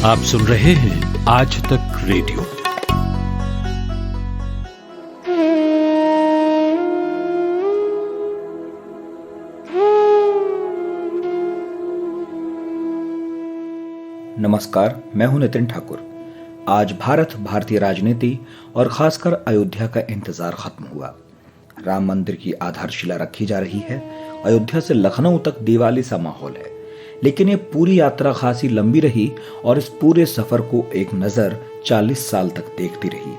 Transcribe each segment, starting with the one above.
आप सुन रहे हैं आज तक रेडियो। नमस्कार, मैं हूं नितिन ठाकुर। आज भारतीय राजनीति और खासकर अयोध्या का इंतजार खत्म हुआ। राम मंदिर की आधारशिला रखी जा रही है। अयोध्या से लखनऊ तक दिवाली सा माहौल है। लेकिन ये पूरी यात्रा खासी लंबी रही और इस पूरे सफर को एक नजर 40 साल तक देखती रही।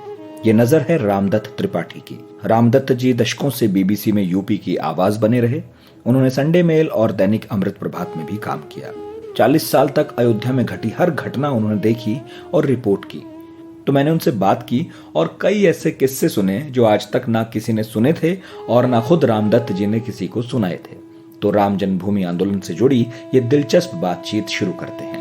ये नजर है रामदत्त त्रिपाठी की। रामदत्त जी दशकों से बीबीसी में यूपी की आवाज बने रहे। उन्होंने संडे मेल और दैनिक अमृत प्रभात में भी काम किया। 40 साल तक अयोध्या में घटी हर घटना उन्होंने देखी और रिपोर्ट की। तो मैंने उनसे बात की और कई ऐसे किस्से सुने जो आज तक ना किसी ने सुने थे और ना खुद रामदत्त जी ने किसी को सुनाए थे। तो राम जन्मभूमि आंदोलन से जुड़ी ये दिलचस्प बातचीत शुरू करते हैं।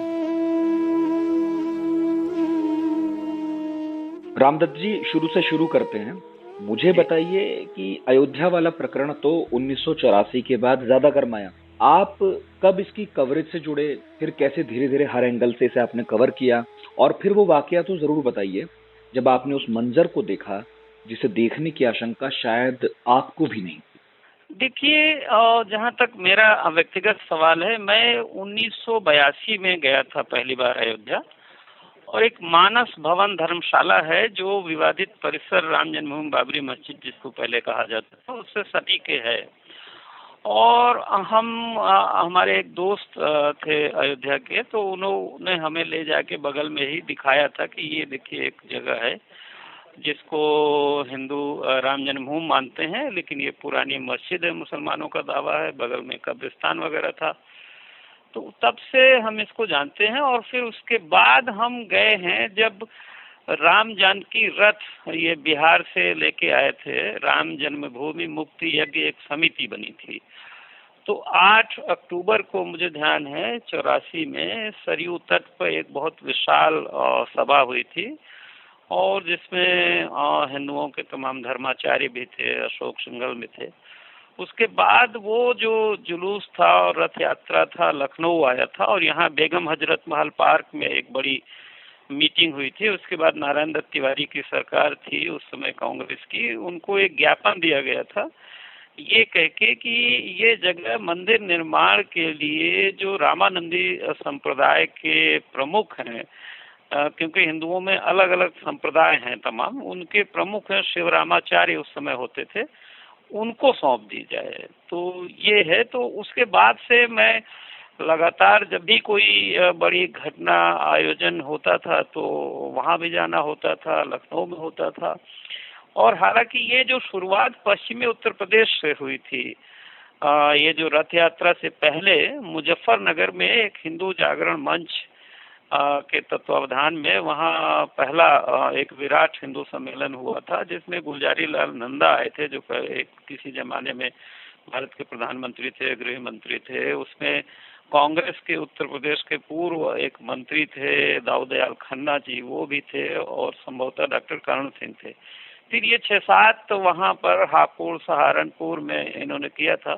रामदत्त जी, शुरू से शुरू करते हैं। मुझे बताइए कि अयोध्या वाला प्रकरण तो 1984 के बाद ज्यादा गरमाया। आप कब इसकी कवरेज से जुड़े, फिर कैसे धीरे धीरे हर एंगल से इसे आपने कवर किया, और फिर वो वाकया तो जरूर बताइए जब आपने उस मंजर को देखा जिसे देखने की आशंका शायद आपको भी नहीं। देखिए, जहाँ तक मेरा व्यक्तिगत सवाल है, मैं 1982 में गया था पहली बार अयोध्या, और एक मानस भवन धर्मशाला है जो विवादित परिसर राम जन्मभूमि बाबरी मस्जिद जिसको पहले कहा जाता था उससे सटी के है। और हमारे एक दोस्त थे अयोध्या के, तो उन्होंने हमें ले जाके बगल में ही दिखाया था कि ये देखिए एक जगह है जिसको हिंदू राम जन्मभूमि मानते हैं, लेकिन ये पुरानी मस्जिद है, मुसलमानों का दावा है, बगल में कब्रिस्तान वगैरह था। तो तब से हम इसको जानते हैं। और फिर उसके बाद हम गए हैं जब राम जानकी रथ ये बिहार से लेके आए थे। राम जन्मभूमि मुक्ति यज्ञ एक समिति बनी थी। तो 8 अक्टूबर को मुझे ध्यान है 84 में सरयू तट पर एक बहुत विशाल सभा हुई थी, और जिसमें हिंदुओं के तमाम धर्माचार्य भी थे, अशोक सिंघल भी थे। उसके बाद वो जो जुलूस था और रथ यात्रा था, लखनऊ आया था, और यहाँ बेगम हजरत महल पार्क में एक बड़ी मीटिंग हुई थी। उसके बाद नारायण दत्त तिवारी की सरकार थी उस समय, कांग्रेस की। उनको एक ज्ञापन दिया गया था ये कह के कि ये जगह मंदिर निर्माण के लिए जो रामानंदी संप्रदाय के प्रमुख हैं, क्योंकि हिंदुओं में अलग अलग संप्रदाय हैं तमाम, उनके प्रमुख हैं शिवरामाचार्य उस समय होते थे, उनको सौंप दी जाए। तो ये है। तो उसके बाद से मैं लगातार जब भी कोई बड़ी घटना आयोजन होता था तो वहाँ भी जाना होता था, लखनऊ में होता था। और हालांकि ये जो शुरुआत पश्चिमी उत्तर प्रदेश से हुई थी, ये जो रथ यात्रा से पहले मुजफ्फरनगर में एक हिंदू जागरण मंच के तत्वावधान में वहाँ पहला एक विराट हिंदू सम्मेलन हुआ था, जिसमें गुलजारी लाल नंदा आए थे जो एक किसी जमाने में भारत के प्रधानमंत्री थे, गृह मंत्री थे। उसमें कांग्रेस के उत्तर प्रदेश के पूर्व एक मंत्री थे दाऊदयाल खन्ना जी, वो भी थे, और संभवतः डॉक्टर कर्ण सिंह थे। फिर ये 6-7 वहाँ पर हापुड़ सहारनपुर में इन्होंने किया था,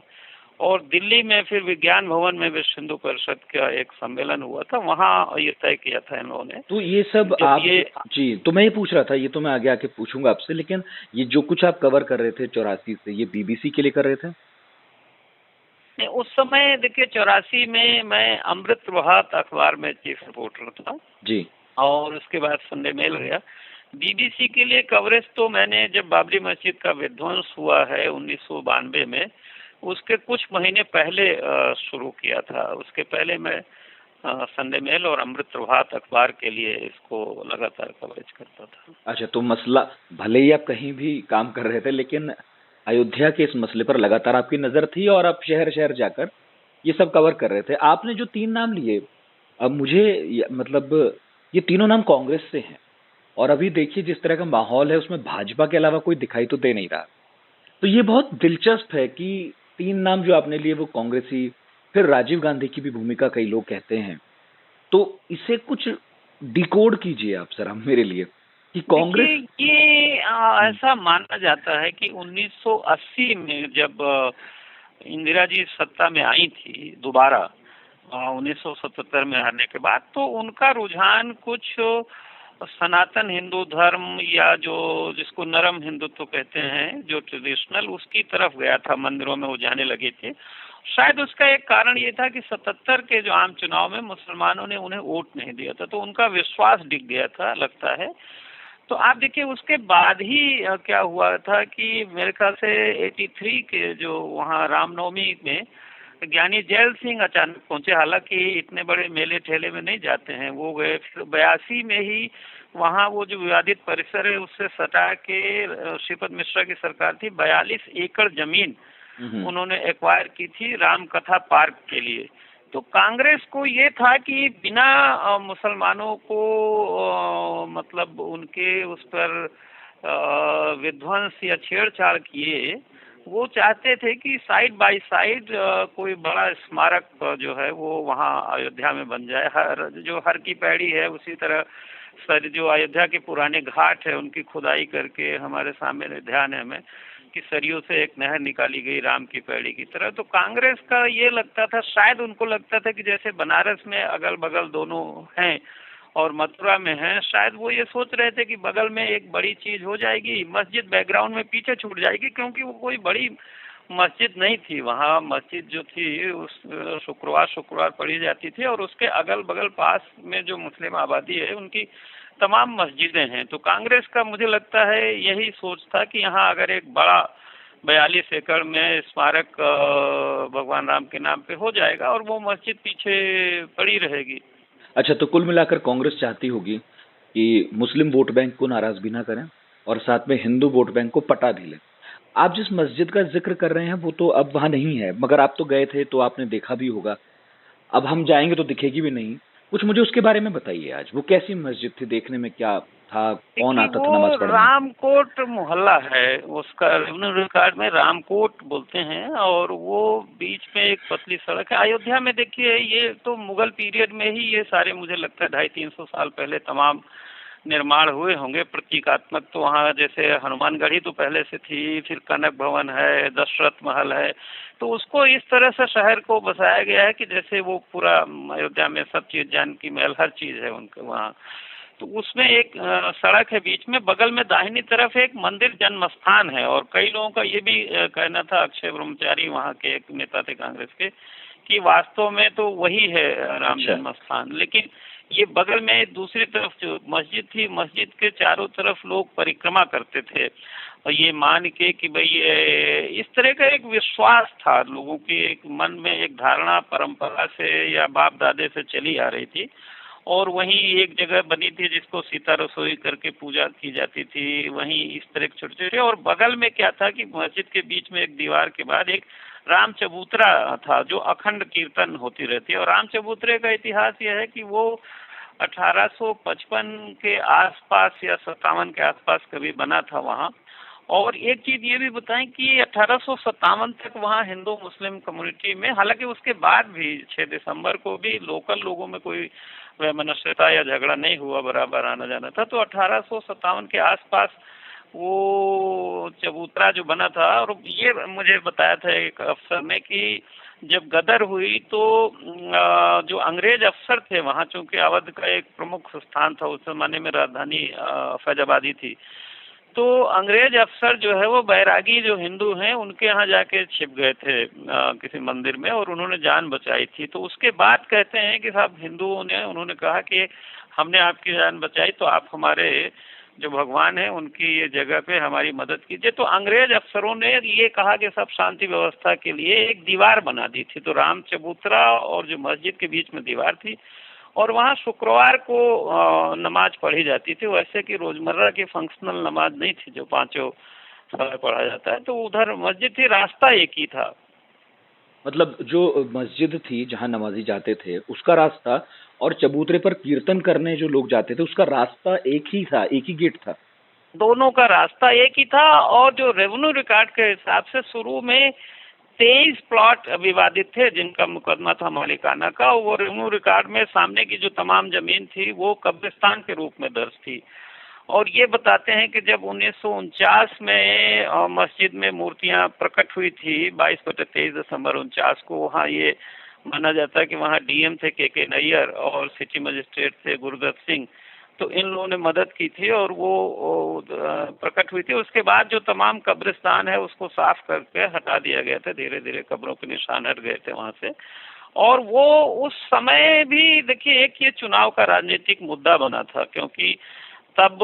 और दिल्ली में फिर विज्ञान भवन में विश्व हिंदू परिषद का एक सम्मेलन हुआ था, वहाँ ये तय किया था इन लोगों ने। तो ये सब आप जी, तो मैं ये पूछ रहा था, ये तो मैं आगे आके पूछूंगा आपसे, लेकिन ये जो कुछ आप कवर कर रहे थे 84 से, ये बीबीसी के लिए कर रहे थे? उस समय देखिए 84 में मैं अमृत प्रभात अखबार में चीफ रिपोर्टर था जी, और उसके बाद संडे मेल गया। बीबीसी के लिए कवरेज तो मैंने जब बाबरी मस्जिद का विध्वंस हुआ है 1992 में, उसके कुछ महीने पहले शुरू किया था। उसके पहले मैं संडे मेल और अमृत प्रभात अखबार के लिए इसको लगातार कवरेज करता था। अच्छा, तो मसला भले ही आप कहीं भी काम कर रहे थे, लेकिन अयोध्या के इस मसले पर लगातार आपकी नजर थी और आप शहर शहर जाकर ये सब कवर कर रहे थे। आपने जो 3 नाम लिए, अब मुझे मतलब ये तीनों नाम कांग्रेस से हैं, और अभी देखिए जिस तरह का माहौल है उसमें भाजपा के अलावा कोई दिखाई तो दे नहीं रहा। तो ये बहुत दिलचस्प है कि 3 नाम जो आपने लिए वो कांग्रेसी, फिर राजीव गांधी की भी भूमिका कई लोग कहते हैं। तो इसे कुछ डिकोड कीजिए आप जरा मेरे लिए कि कांग्रेस। ये ऐसा माना जाता है कि 1980 में जब इंदिरा जी सत्ता में आई थी दोबारा, 1977 में आने के बाद, तो उनका रुझान कुछ सनातन हिंदू धर्म या जो जिसको नरम हिंदुत्व कहते हैं, जो ट्रेडिशनल, उसकी तरफ गया था। मंदिरों में वो जाने लगे थे। शायद उसका एक कारण ये था कि 77 के जो आम चुनाव में मुसलमानों ने उन्हें वोट नहीं दिया था, तो उनका विश्वास डिग गया था, लगता है। तो आप देखिए उसके बाद ही क्या हुआ था कि मेरे ख्याल से 83 के जो वहाँ रामनवमी में ज्ञानी जैल सिंह अचानक पहुंचे। हालांकि इतने बड़े मेले ठेले में नहीं जाते हैं, वो गए। फिर 82 में ही वहाँ वो जो विवादित परिसर है उससे सटा के श्रीपद मिश्रा की सरकार थी, 42 एकड़ जमीन उन्होंने एक्वायर की थी राम कथा पार्क के लिए। तो कांग्रेस को ये था कि बिना मुसलमानों को मतलब उनके उस पर विध्वंस या छेड़छाड़ किए, वो चाहते थे कि साइड बाय साइड कोई बड़ा स्मारक जो है वो वहाँ अयोध्या में बन जाए। हर की पैड़ी है, उसी तरह सर जो अयोध्या के पुराने घाट है उनकी खुदाई करके हमारे सामने ध्यान है हमें कि सरयू से एक नहर निकाली गई राम की पैड़ी की तरह। तो कांग्रेस का ये लगता था, शायद उनको लगता था कि जैसे बनारस में अगल बगल दोनों हैं और मथुरा में है, शायद वो ये सोच रहे थे कि बगल में एक बड़ी चीज हो जाएगी, मस्जिद बैकग्राउंड में पीछे छूट जाएगी, क्योंकि वो कोई बड़ी मस्जिद नहीं थी। वहाँ मस्जिद जो थी उस शुक्रवार पढ़ी जाती थी, और उसके अगल बगल पास में जो मुस्लिम आबादी है उनकी तमाम मस्जिदें हैं। तो कांग्रेस का मुझे लगता है यही सोच था कि यहाँ अगर एक बड़ा 42 एकड़ में स्मारक भगवान राम के नाम पे हो जाएगा और वो मस्जिद पीछे पड़ी रहेगी। अच्छा, तो कुल मिलाकर कांग्रेस चाहती होगी कि मुस्लिम वोट बैंक को नाराज भी ना करें और साथ में हिंदू वोट बैंक को पटा भी लें। आप जिस मस्जिद का जिक्र कर रहे हैं वो तो अब वहाँ नहीं है, मगर आप तो गए थे तो आपने देखा भी होगा। अब हम जाएंगे तो दिखेगी भी नहीं। कुछ मुझे उसके बारे में बताइए, आज वो कैसी मस्जिद थी, देखने में क्या था, कौन आता था नमाज पढ़ने? रामकोट मोहल्ला है उसका, रेवेन्यू रिकॉर्ड में रामकोट बोलते हैं, और वो बीच में एक पतली सड़क है। अयोध्या में देखिए ये तो मुगल पीरियड में ही ये सारे मुझे लगता है 250-300 साल पहले तमाम निर्माण हुए होंगे प्रतीकात्मक। तो वहाँ जैसे हनुमानगढ़ी तो पहले से थी, फिर कनक भवन है, दशरथ महल है, तो उसको इस तरह से शहर को बसाया गया है कि जैसे वो पूरा अयोध्या में सब चीज, जानकी महल, हर चीज है उनके वहाँ। तो उसमें एक सड़क है बीच में, बगल में दाहिनी तरफ एक मंदिर जन्म स्थान है। और कई लोगों का ये भी कहना था, अक्षय ब्रह्मचारी वहाँ के एक नेता थे कांग्रेस के, कि वास्तव में तो वही है राम जन्म स्थान। लेकिन ये बगल में दूसरी तरफ जो मस्जिद थी, मस्जिद के चारों तरफ लोग परिक्रमा करते थे, और ये मान के कि भाई इस तरह का एक विश्वास था लोगों की, एक मन में एक धारणा परंपरा से या बाप दादे से चली आ रही थी। और वहीं एक जगह बनी थी जिसको सीता रसोई करके पूजा की जाती थी, वहीं इस तरह के छोटे छोटे। और बगल में क्या था कि मस्जिद के बीच में एक दीवार के बाद एक राम चबूतरा था जो अखंड कीर्तन होती रहती है। और राम चबूतरे का इतिहास यह है कि वो 1855 के आसपास या 57 के आसपास कभी बना था वहाँ। और एक चीज ये भी बताएं कि 1857 तक वहाँ हिंदू मुस्लिम कम्युनिटी में, हालांकि उसके बाद भी 6 दिसंबर को भी लोकल लोगों में कोई वैमनस्यता या झगड़ा नहीं हुआ, बराबर आना जाना था। तो 1857 के आसपास वो चबूतरा जो बना था। और ये मुझे बताया था एक अफसर ने कि जब गदर हुई तो जो अंग्रेज अफसर थे वहाँ, चूंकि अवध का एक प्रमुख स्थान था उस जमाने में, राजधानी फैजाबादी थी, तो अंग्रेज अफसर जो है वो बैरागी जो हिंदू हैं उनके यहाँ जाके छिप गए थे किसी मंदिर में, और उन्होंने जान बचाई थी। तो उसके बाद कहते हैं कि साहब हिंदुओं ने, उन्होंने कहा कि हमने आपकी जान बचाई तो आप हमारे जो भगवान है उनकी ये जगह पे हमारी मदद कीजिए। तो अंग्रेज अफसरों ने ये कहा कि सब शांति व्यवस्था के लिए एक दीवार बना दी थी। तो राम चबूतरा और जो मस्जिद के बीच में दीवार थी, और वहाँ शुक्रवार को नमाज पढ़ी जाती थी, वैसे कि रोजमर्रा की फंक्शनल नमाज नहीं थी जो पांचों समय पढ़ा जाता है। तो उधर मस्जिद थी, रास्ता एक ही था। मतलब जो मस्जिद थी जहाँ नमाजी जाते थे उसका रास्ता, और चबूतरे पर कीर्तन करने जो लोग जाते थे उसका रास्ता एक ही था, एक ही गेट था। दोनों का रास्ता एक ही था। और जो रेवेन्यू रिकॉर्ड के हिसाब से शुरू में 23 प्लॉट विवादित थे जिनका मुकदमा था मालिकाना का। वो रेवेन्यू रिकॉर्ड में सामने की जो तमाम जमीन थी वो कब्रिस्तान के रूप में दर्ज थी। और ये बताते हैं कि जब 1949 में मस्जिद में मूर्तियां प्रकट हुई थी, 22/23 दिसंबर 49 को, वहाँ ये माना जाता है कि वहाँ डीएम थे के नैयर और सिटी मजिस्ट्रेट थे गुरुदत्त सिंह। तो इन लोगों ने मदद की थी और वो प्रकट हुई थी। उसके बाद जो तमाम कब्रिस्तान है उसको साफ करके हटा दिया गया था, धीरे धीरे कब्रों के निशान हट गए थे वहाँ से। और वो उस समय भी देखिए एक ये चुनाव का राजनीतिक मुद्दा बना था, क्योंकि तब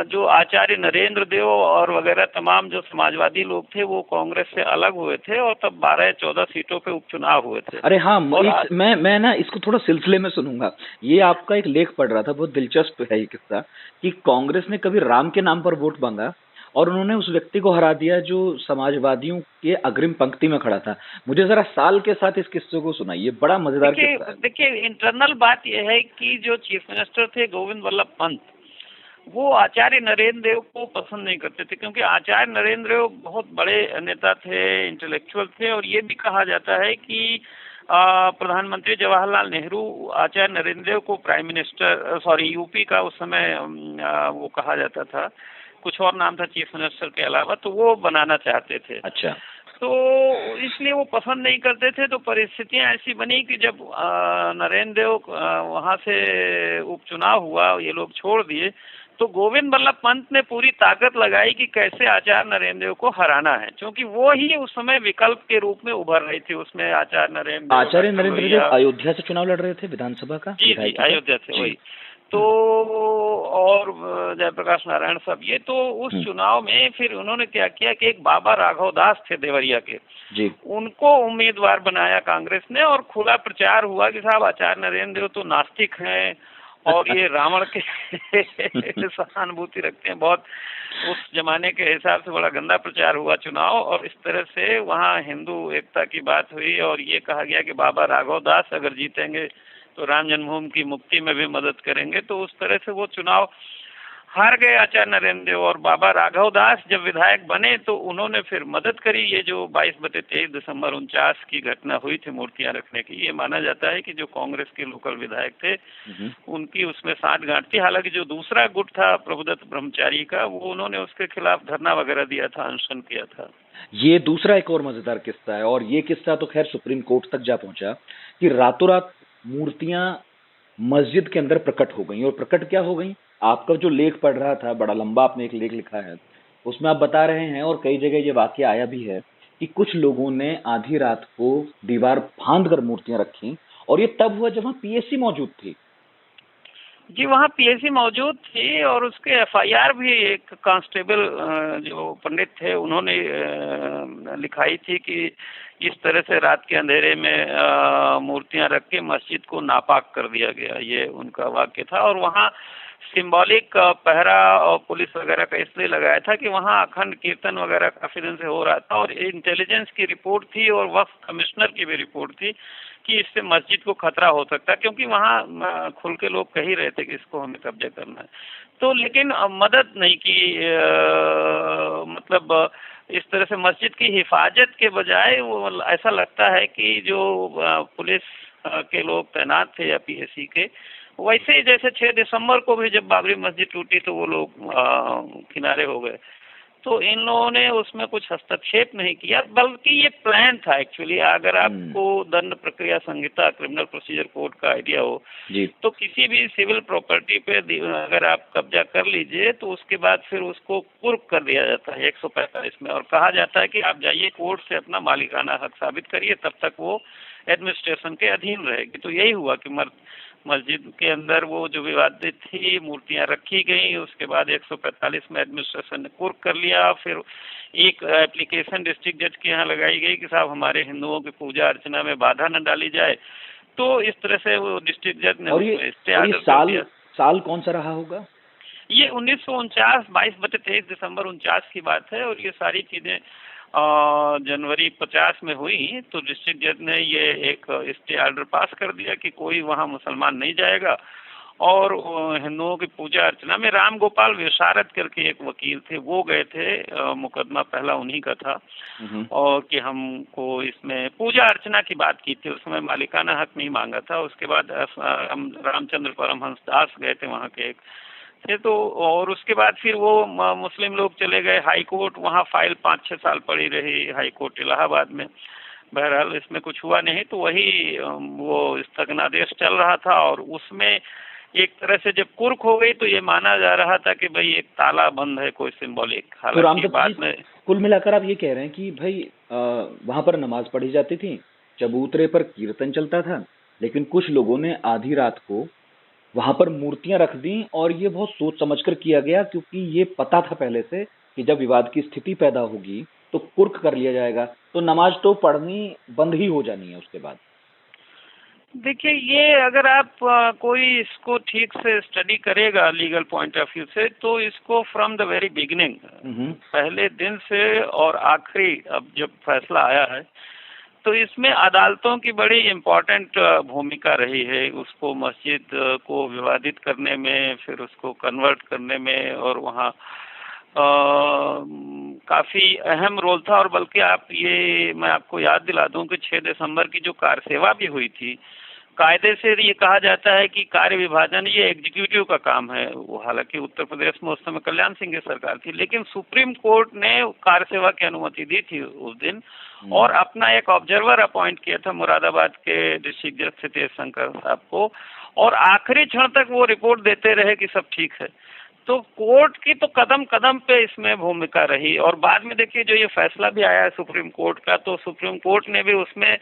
जो आचार्य नरेंद्र देव और वगैरह तमाम जो समाजवादी लोग थे वो कांग्रेस से अलग हुए थे और तब 12 या 14 सीटों पे उपचुनाव हुए थे। अरे हाँ, और मैं ना इसको थोड़ा सिलसिले में सुनूंगा। ये आपका एक लेख पढ़ रहा था, बहुत दिलचस्प है ये किस्सा, कि कांग्रेस ने कभी राम के नाम पर वोट मांगा और उन्होंने उस व्यक्ति को हरा दिया जो समाजवादियों के अग्रिम पंक्ति में खड़ा था। मुझे जरा साल के साथ इस किस्से को सुनाइए, बड़ा मजेदार किस्सा है। देखिए इंटरनल बात यह है कि जो चीफ मिनिस्टर थे गोविंद वल्लभ पंत, वो आचार्य नरेंद्र देव को पसंद नहीं करते थे, क्योंकि आचार्य नरेंद्र देव बहुत बड़े नेता थे, इंटेलेक्चुअल थे। और ये भी कहा जाता है कि प्रधानमंत्री जवाहरलाल नेहरू आचार्य नरेंद्र देव को प्राइम मिनिस्टर, सॉरी यूपी का उस समय वो कहा जाता था, कुछ और नाम था चीफ मिनिस्टर के अलावा, तो वो बनाना चाहते थे। अच्छा। तो इसलिए वो पसंद नहीं करते थे। तो परिस्थितियां ऐसी बनी कि जब नरेंद्र देव वहां से उपचुनाव हुआ, ये लोग छोड़ दिए, तो गोविंद वल्लभ पंत ने पूरी ताकत लगाई कि कैसे आचार्य नरेंद्र देव को हराना है, क्योंकि वो ही उस समय विकल्प के रूप में उभर रही थी। उसमें आचार्य नरेंद्र देव अयोध्या से चुनाव लड़ रहे थे, विधानसभा का। जी अयोध्या से, वही तो। और जयप्रकाश नारायण साहब, ये तो उस चुनाव में फिर उन्होंने क्या किया कि एक बाबा राघव दास थे देवरिया के जी, उनको उम्मीदवार बनाया कांग्रेस ने, और खुला प्रचार हुआ कि साहब आचार्य नरेंद्र देव तो नास्तिक हैं और ये रावण के सहानुभूति रखते हैं। बहुत उस जमाने के हिसाब से बड़ा गंदा प्रचार हुआ चुनाव, और इस तरह से वहाँ हिंदू एकता की बात हुई और ये कहा गया कि बाबा राघव दास अगर जीतेंगे तो राम जन्मभूमि की मुक्ति में भी मदद करेंगे। तो उस तरह से वो चुनाव हार गए आचार्य नरेंद्र देव। और बाबा राघव दास जब विधायक बने तो उन्होंने फिर मदद करी। ये जो 22/23 दिसंबर 49 की घटना हुई थी मूर्तियां रखने की, ये माना जाता है कि जो कांग्रेस के लोकल विधायक थे उनकी उसमें साठगांठ थी। हालांकि जो दूसरा गुट था प्रभुदत्त ब्रह्मचारी का, वो उन्होंने उसके खिलाफ धरना वगैरह दिया था, अनशन किया था। ये दूसरा एक और मजेदार किस्सा है, और ये किस्सा तो खैर सुप्रीम कोर्ट तक जा पहुंचा कि रातों रात मूर्तियां मस्जिद के अंदर प्रकट हो गई। और प्रकट क्या हो गई, आपका जो लेख पढ़ रहा था, बड़ा लंबा आपने एक लेख लिखा है, उसमें आप बता रहे हैं, और कई जगह ये वाकया आया भी है, कि कुछ लोगों ने आधी रात को दीवार फांद कर मूर्तियां रखी। और ये तब हुआ जब वहां पीएससी मौजूद थी। जी, वहाँ पीएससी मौजूद थी, और उसके एफआईआर भी एक कांस्टेबल जो पंडित थे उन्होंने लिखाई थी कि इस तरह से रात के अंधेरे में मूर्तियां रख के मस्जिद को नापाक कर दिया गया, ये उनका वाक्य था। और वहाँ सिंबॉलिक पहरा और पुलिस वगैरह का इसलिए लगाया था कि वहाँ अखंड कीर्तन वगैरह काफी दिन से हो रहा था, और इंटेलिजेंस की रिपोर्ट थी और वक्फ कमिश्नर की भी रिपोर्ट थी कि इससे मस्जिद को खतरा हो सकता है, क्योंकि वहाँ खुल के लोग कह ही रहे थे कि इसको हमें कब्जा करना है। तो लेकिन मदद नहीं की, मतलब इस तरह से मस्जिद की हिफाजत के बजाय वो ऐसा लगता है कि जो पुलिस के लोग तैनात थे या पीएससी के, वैसे ही जैसे 6 दिसंबर को भी जब बाबरी मस्जिद टूटी तो वो लोग किनारे हो गए। तो इन लोगों ने उसमें कुछ हस्तक्षेप नहीं किया, बल्कि ये प्लान था एक्चुअली। अगर आपको दंड प्रक्रिया संहिता, क्रिमिनल प्रोसीजर कोड का आइडिया हो जी, तो किसी भी सिविल प्रॉपर्टी पे अगर आप कब्जा कर लीजिए तो उसके बाद फिर उसको कुर्क कर दिया जाता है 145 में, और कहा जाता है कि आप जाइए कोर्ट से अपना मालिकाना हक साबित करिए, तब तक वो एडमिनिस्ट्रेशन के अधीन रहेगी। तो यही हुआ कि मस्जिद के अंदर वो जो विवादित थी मूर्तियां रखी गई, उसके बाद 145 में एडमिनिस्ट्रेशन ने कुर्क कर लिया। फिर एक एप्लीकेशन डिस्ट्रिक्ट जज के यहाँ लगाई गई कि साहब हमारे हिंदुओं की पूजा अर्चना में बाधा न डाली जाए। तो इस तरह से वो डिस्ट्रिक्ट जज ने स्टे ऑर्डर कर दिया। साल कौन सा रहा होगा? ये 1949, 22/23 दिसंबर 49 की बात है, और ये सारी चीजें जनवरी 50 में हुई। तो डिस्ट्रिक्ट जज ने ये एक स्टे ऑर्डर पास कर दिया कि कोई वहाँ मुसलमान नहीं जाएगा, और हिंदुओं की पूजा अर्चना में राम गोपाल विशारद करके एक वकील थे, वो गए थे, मुकदमा पहला उन्हीं का था, और कि हमको इसमें पूजा अर्चना की बात की थी, उसमें मालिकाना हक नहीं मांगा था। उसके बाद रामचंद्र परमहंस दास गए थे वहाँ के एक थे, तो और उसके बाद फिर वो मुस्लिम लोग चले गए हाई कोर्ट, वहाँ फाइल 5-6 साल पड़ी रही हाई कोर्ट इलाहाबाद में। बहरहाल इसमें कुछ हुआ नहीं, तो वही वो स्थगनादेश चल रहा था और उसमें एक तरह से जब कुर्क हो गई तो ये माना जा रहा था कि भाई एक ताला बंद है कोई सिंबॉलिक। तो राम हालांकि दत्त बाद जी, में कुल मिलाकर आप ये कह रहे हैं कि भाई वहां पर नमाज पढ़ी जाती थी, चबूतरे पर कीर्तन चलता था, लेकिन कुछ लोगों ने आधी रात को वहां पर मूर्तियां रख दी और ये बहुत सोच समझकर किया गया, क्योंकि ये पता था पहले से कि जब विवाद की स्थिति पैदा होगी तो कुर्क कर लिया जाएगा, तो नमाज तो पढ़नी बंद ही हो जानी है उसके बाद। देखिए, ये अगर आप कोई इसको ठीक से स्टडी करेगा लीगल पॉइंट ऑफ व्यू से, तो इसको फ्रॉम द वेरी बिगिनिंग, पहले दिन से और आखिरी अब जब फैसला आया है, तो इसमें अदालतों की बड़ी इम्पोर्टेंट भूमिका रही है। उसको मस्जिद को विवादित करने में, फिर उसको कन्वर्ट करने में, और वहाँ काफी अहम रोल था। और बल्कि आप ये मैं आपको याद दिला दूं कि 6 दिसंबर की जो कार सेवा भी हुई थी, कायदे से ये कहा जाता है कि कार्य विभाजन ये एग्जीक्यूटिव का काम है। वो हालांकि उत्तर प्रदेश में उस समय कल्याण सिंह की सरकार थी, लेकिन सुप्रीम कोर्ट ने कार्य सेवा की अनुमति दी थी उस दिन, और अपना एक ऑब्जर्वर अपॉइंट किया था मुरादाबाद के डिस्ट्रिक्ट जज सितेश शंकर साहब को, और आखिरी क्षण तक वो रिपोर्ट देते रहे कि सब ठीक है। तो कोर्ट की तो कदम कदम पे इसमें भूमिका रही। और बाद में देखिए जो ये फैसला भी आया है सुप्रीम कोर्ट का, तो सुप्रीम कोर्ट ने भी उसमें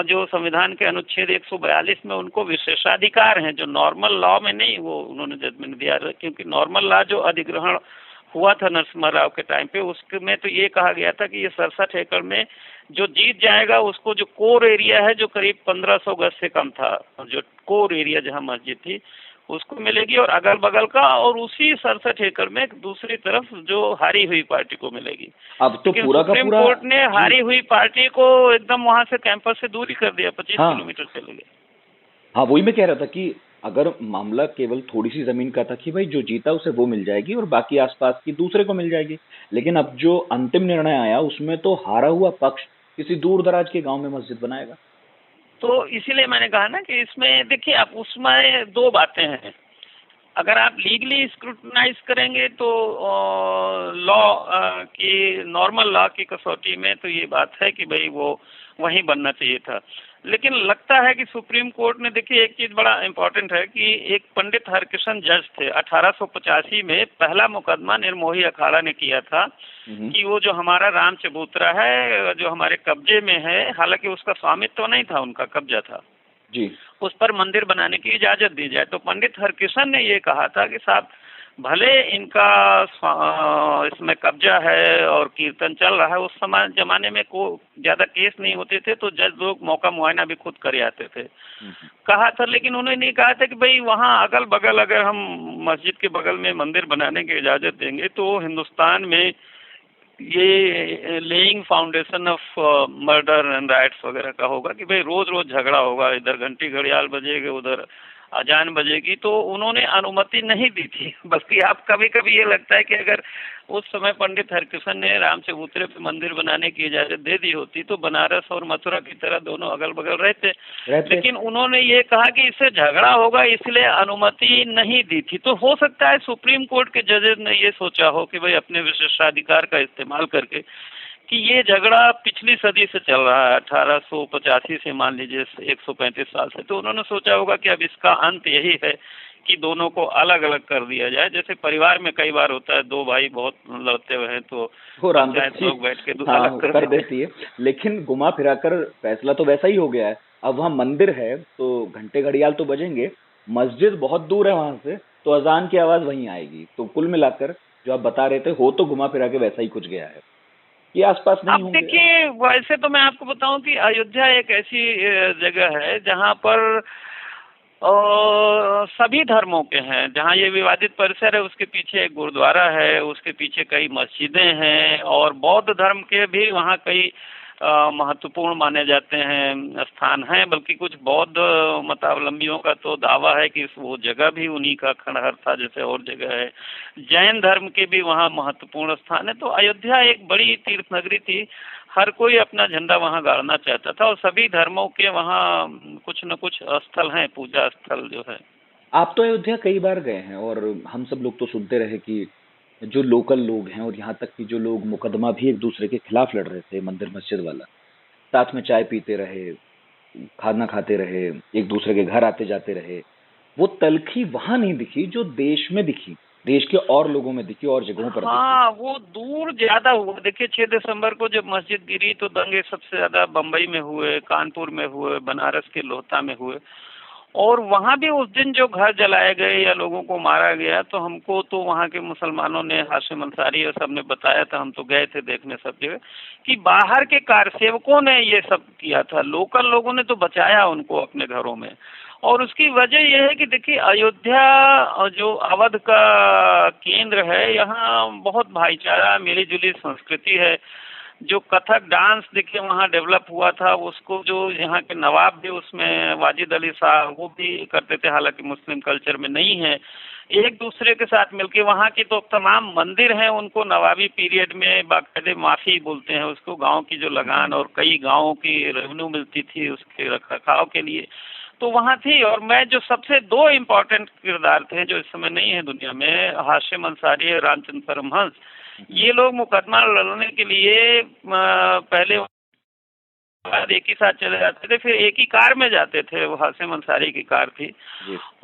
जो संविधान के अनुच्छेद 142 में उनको विशेषाधिकार हैं, जो नॉर्मल लॉ में नहीं, वो उन्होंने जजमेंट दिया। क्योंकि नॉर्मल लॉ जो अधिग्रहण हुआ था नरसिम्हा राव के टाइम पे, उसमें तो ये कहा गया था कि ये 67 एकड़ में जो जीत जाएगा उसको जो कोर एरिया है, जो करीब 1500 गज से कम था, जो कोर एरिया जहाँ मस्जिद थी, उसको मिलेगी, और अगल बगल का, और उसी 67 एकड़ में दूसरी तरफ जो हारी हुई पार्टी को मिलेगी। अब तो पूरा का सुप्रीम पूरा कोर्ट ने हारी हुई पार्टी को एकदम वहां से कैंपस से दूरी कर दिया, 25 किलोमीटर चले गए। हाँ, वही मैं कह रहा था कि अगर मामला केवल थोड़ी सी जमीन का था कि भाई जो जीता उसे वो मिल जाएगी और बाकी आसपास की दूसरे को मिल जाएगी, लेकिन अब जो अंतिम निर्णय आया उसमें तो हारा हुआ पक्ष किसी दूर दराज के गांव में मस्जिद बनाएगा। तो इसीलिए मैंने कहा ना कि इसमें देखिए, आप उसमें दो बातें हैं। अगर आप लीगली स्क्रूटनाइज करेंगे तो लॉ की, नॉर्मल लॉ की कसौटी में तो ये बात है कि भाई वो वहीं बनना चाहिए था। लेकिन लगता है कि सुप्रीम कोर्ट ने, देखिए एक चीज बड़ा इम्पोर्टेंट है कि एक पंडित हरकिशन जज थे, 1885 में पहला मुकदमा निर्मोही अखाड़ा ने किया था कि वो जो हमारा राम चबूतरा है जो हमारे कब्जे में है, हालांकि उसका स्वामित्व नहीं था, उनका कब्जा था जी, उस पर मंदिर बनाने की इजाजत दी जाए। तो पंडित हरकिशन ने ये कहा था कि साहब भले इनका इसमें कब्जा है और कीर्तन चल रहा है, उस समय जमाने में को ज्यादा केस नहीं होते थे, तो जज लोग मौका मुआयना भी खुद करे आते थे, कहा था। लेकिन उन्होंने ये कहा था कि भाई वहाँ अगल बगल अगर हम मस्जिद के बगल में मंदिर बनाने की इजाजत देंगे तो हिंदुस्तान में ये laying foundation of murder and rights वगैरह का होगा कि भाई रोज रोज झगड़ा होगा, इधर घंटी घड़ियाल बजेगी, उधर अजान बजेगी। तो उन्होंने अनुमति नहीं दी थी। बल्कि आप कभी कभी ये लगता है कि अगर उस समय पंडित हरकिशन ने राम चबूतरे पे मंदिर बनाने की इजाजत दे दी होती तो बनारस और मथुरा की तरह दोनों अगल बगल रहते। लेकिन उन्होंने ये कहा कि इससे झगड़ा होगा, इसलिए अनुमति नहीं दी थी। तो हो सकता है सुप्रीम कोर्ट के जजेस ने ये सोचा हो कि भाई अपने विशेषाधिकार का इस्तेमाल करके कि ये झगड़ा पिछली सदी से चल रहा है, 1885 से मान लीजिए 135 साल से, तो उन्होंने सोचा होगा कि अब इसका अंत यही है कि दोनों को अलग अलग कर दिया जाए। जैसे परिवार में कई बार होता है, दो भाई बहुत लड़ते हुए हैं तो पंचायत लोग बैठ के अलग कर देती है, लेकिन घुमा फिरा कर फैसला तो वैसा ही हो गया है। अब वहाँ मंदिर है तो घंटे घड़ियाल तो बजेंगे, मस्जिद बहुत दूर है वहां से, तो अजान की आवाज वहीं आएगी। तो कुल मिलाकर जो आप बता रहे थे हो तो घुमा फिरा के वैसा ही कुछ गया है, ये आसपास नहीं होंगे। अब देखिए, वैसे तो मैं आपको बताऊं कि अयोध्या एक ऐसी जगह है जहां पर सभी धर्मों के हैं। जहाँ ये विवादित परिसर है उसके पीछे एक गुरुद्वारा है, उसके पीछे कई मस्जिदें हैं, और बौद्ध धर्म के भी वहाँ कई महत्वपूर्ण माने जाते हैं स्थान हैं। बल्कि कुछ बौद्ध मतावलंबियों का तो दावा है कि वो जगह भी उन्हीं का खंडहर था जैसे और जगह है। जैन धर्म के भी वहाँ महत्वपूर्ण स्थान है। तो अयोध्या एक बड़ी तीर्थ नगरी थी, हर कोई अपना झंडा वहाँ गाड़ना चाहता था, और सभी धर्मों के वहाँ कुछ न कुछ स्थल हैं, पूजा स्थल जो है। आप तो अयोध्या कई बार गए हैं और हम सब लोग तो सुनते रहे कि जो लोकल लोग हैं और यहाँ तक कि जो लोग मुकदमा भी एक दूसरे के खिलाफ लड़ रहे थे मंदिर मस्जिद वाला, साथ में चाय पीते रहे, खाना खाते रहे, एक दूसरे के घर आते जाते रहे। वो तलखी वहां नहीं दिखी जो देश में दिखी, देश के और लोगों में दिखी और जगहों पर दिखी। हाँ, वो दूर ज्यादा हुआ। देखिए 6 दिसंबर को जब मस्जिद गिरी तो दंगे सबसे ज्यादा बम्बई में हुए, कानपुर में हुए, बनारस के लोहता में हुए। और वहाँ भी उस दिन जो घर जलाए गए या लोगों को मारा गया, तो हमको तो वहाँ के मुसलमानों ने, हाशिम अंसारी और सबने बताया था, हम तो गए थे देखने सब जगह, कि बाहर के कारसेवकों ने ये सब किया था, लोकल लोगों ने तो बचाया उनको अपने घरों में। और उसकी वजह यह है कि देखिए अयोध्या जो अवध का केंद्र है, यहाँ बहुत भाईचारा, मिली जुली संस्कृति है। जो कथक डांस देखिए वहाँ डेवलप हुआ था, उसको जो यहाँ के नवाब थे उसमें वाजिद अली साहब वो भी करते थे, हालांकि मुस्लिम कल्चर में नहीं है। एक दूसरे के साथ मिलके वहाँ की तो तमाम मंदिर हैं, उनको नवाबी पीरियड में बाकायदे माफी बोलते हैं उसको, गांव की जो लगान और कई गांवों की रेवेन्यू मिलती थी उसके रख रखाव के लिए, तो वहाँ थी। और मैं जो सबसे दो इम्पोर्टेंट किरदार थे जो इस समय नहीं है दुनिया में, हाशिम अंसारी और रामचंद्र परमहंस, ये लोग मुकदमा लड़ने के लिए पहले बाद एक ही साथ चले जाते थे, फिर एक ही कार में जाते थे, वो हाशिम अंसारी की कार थी।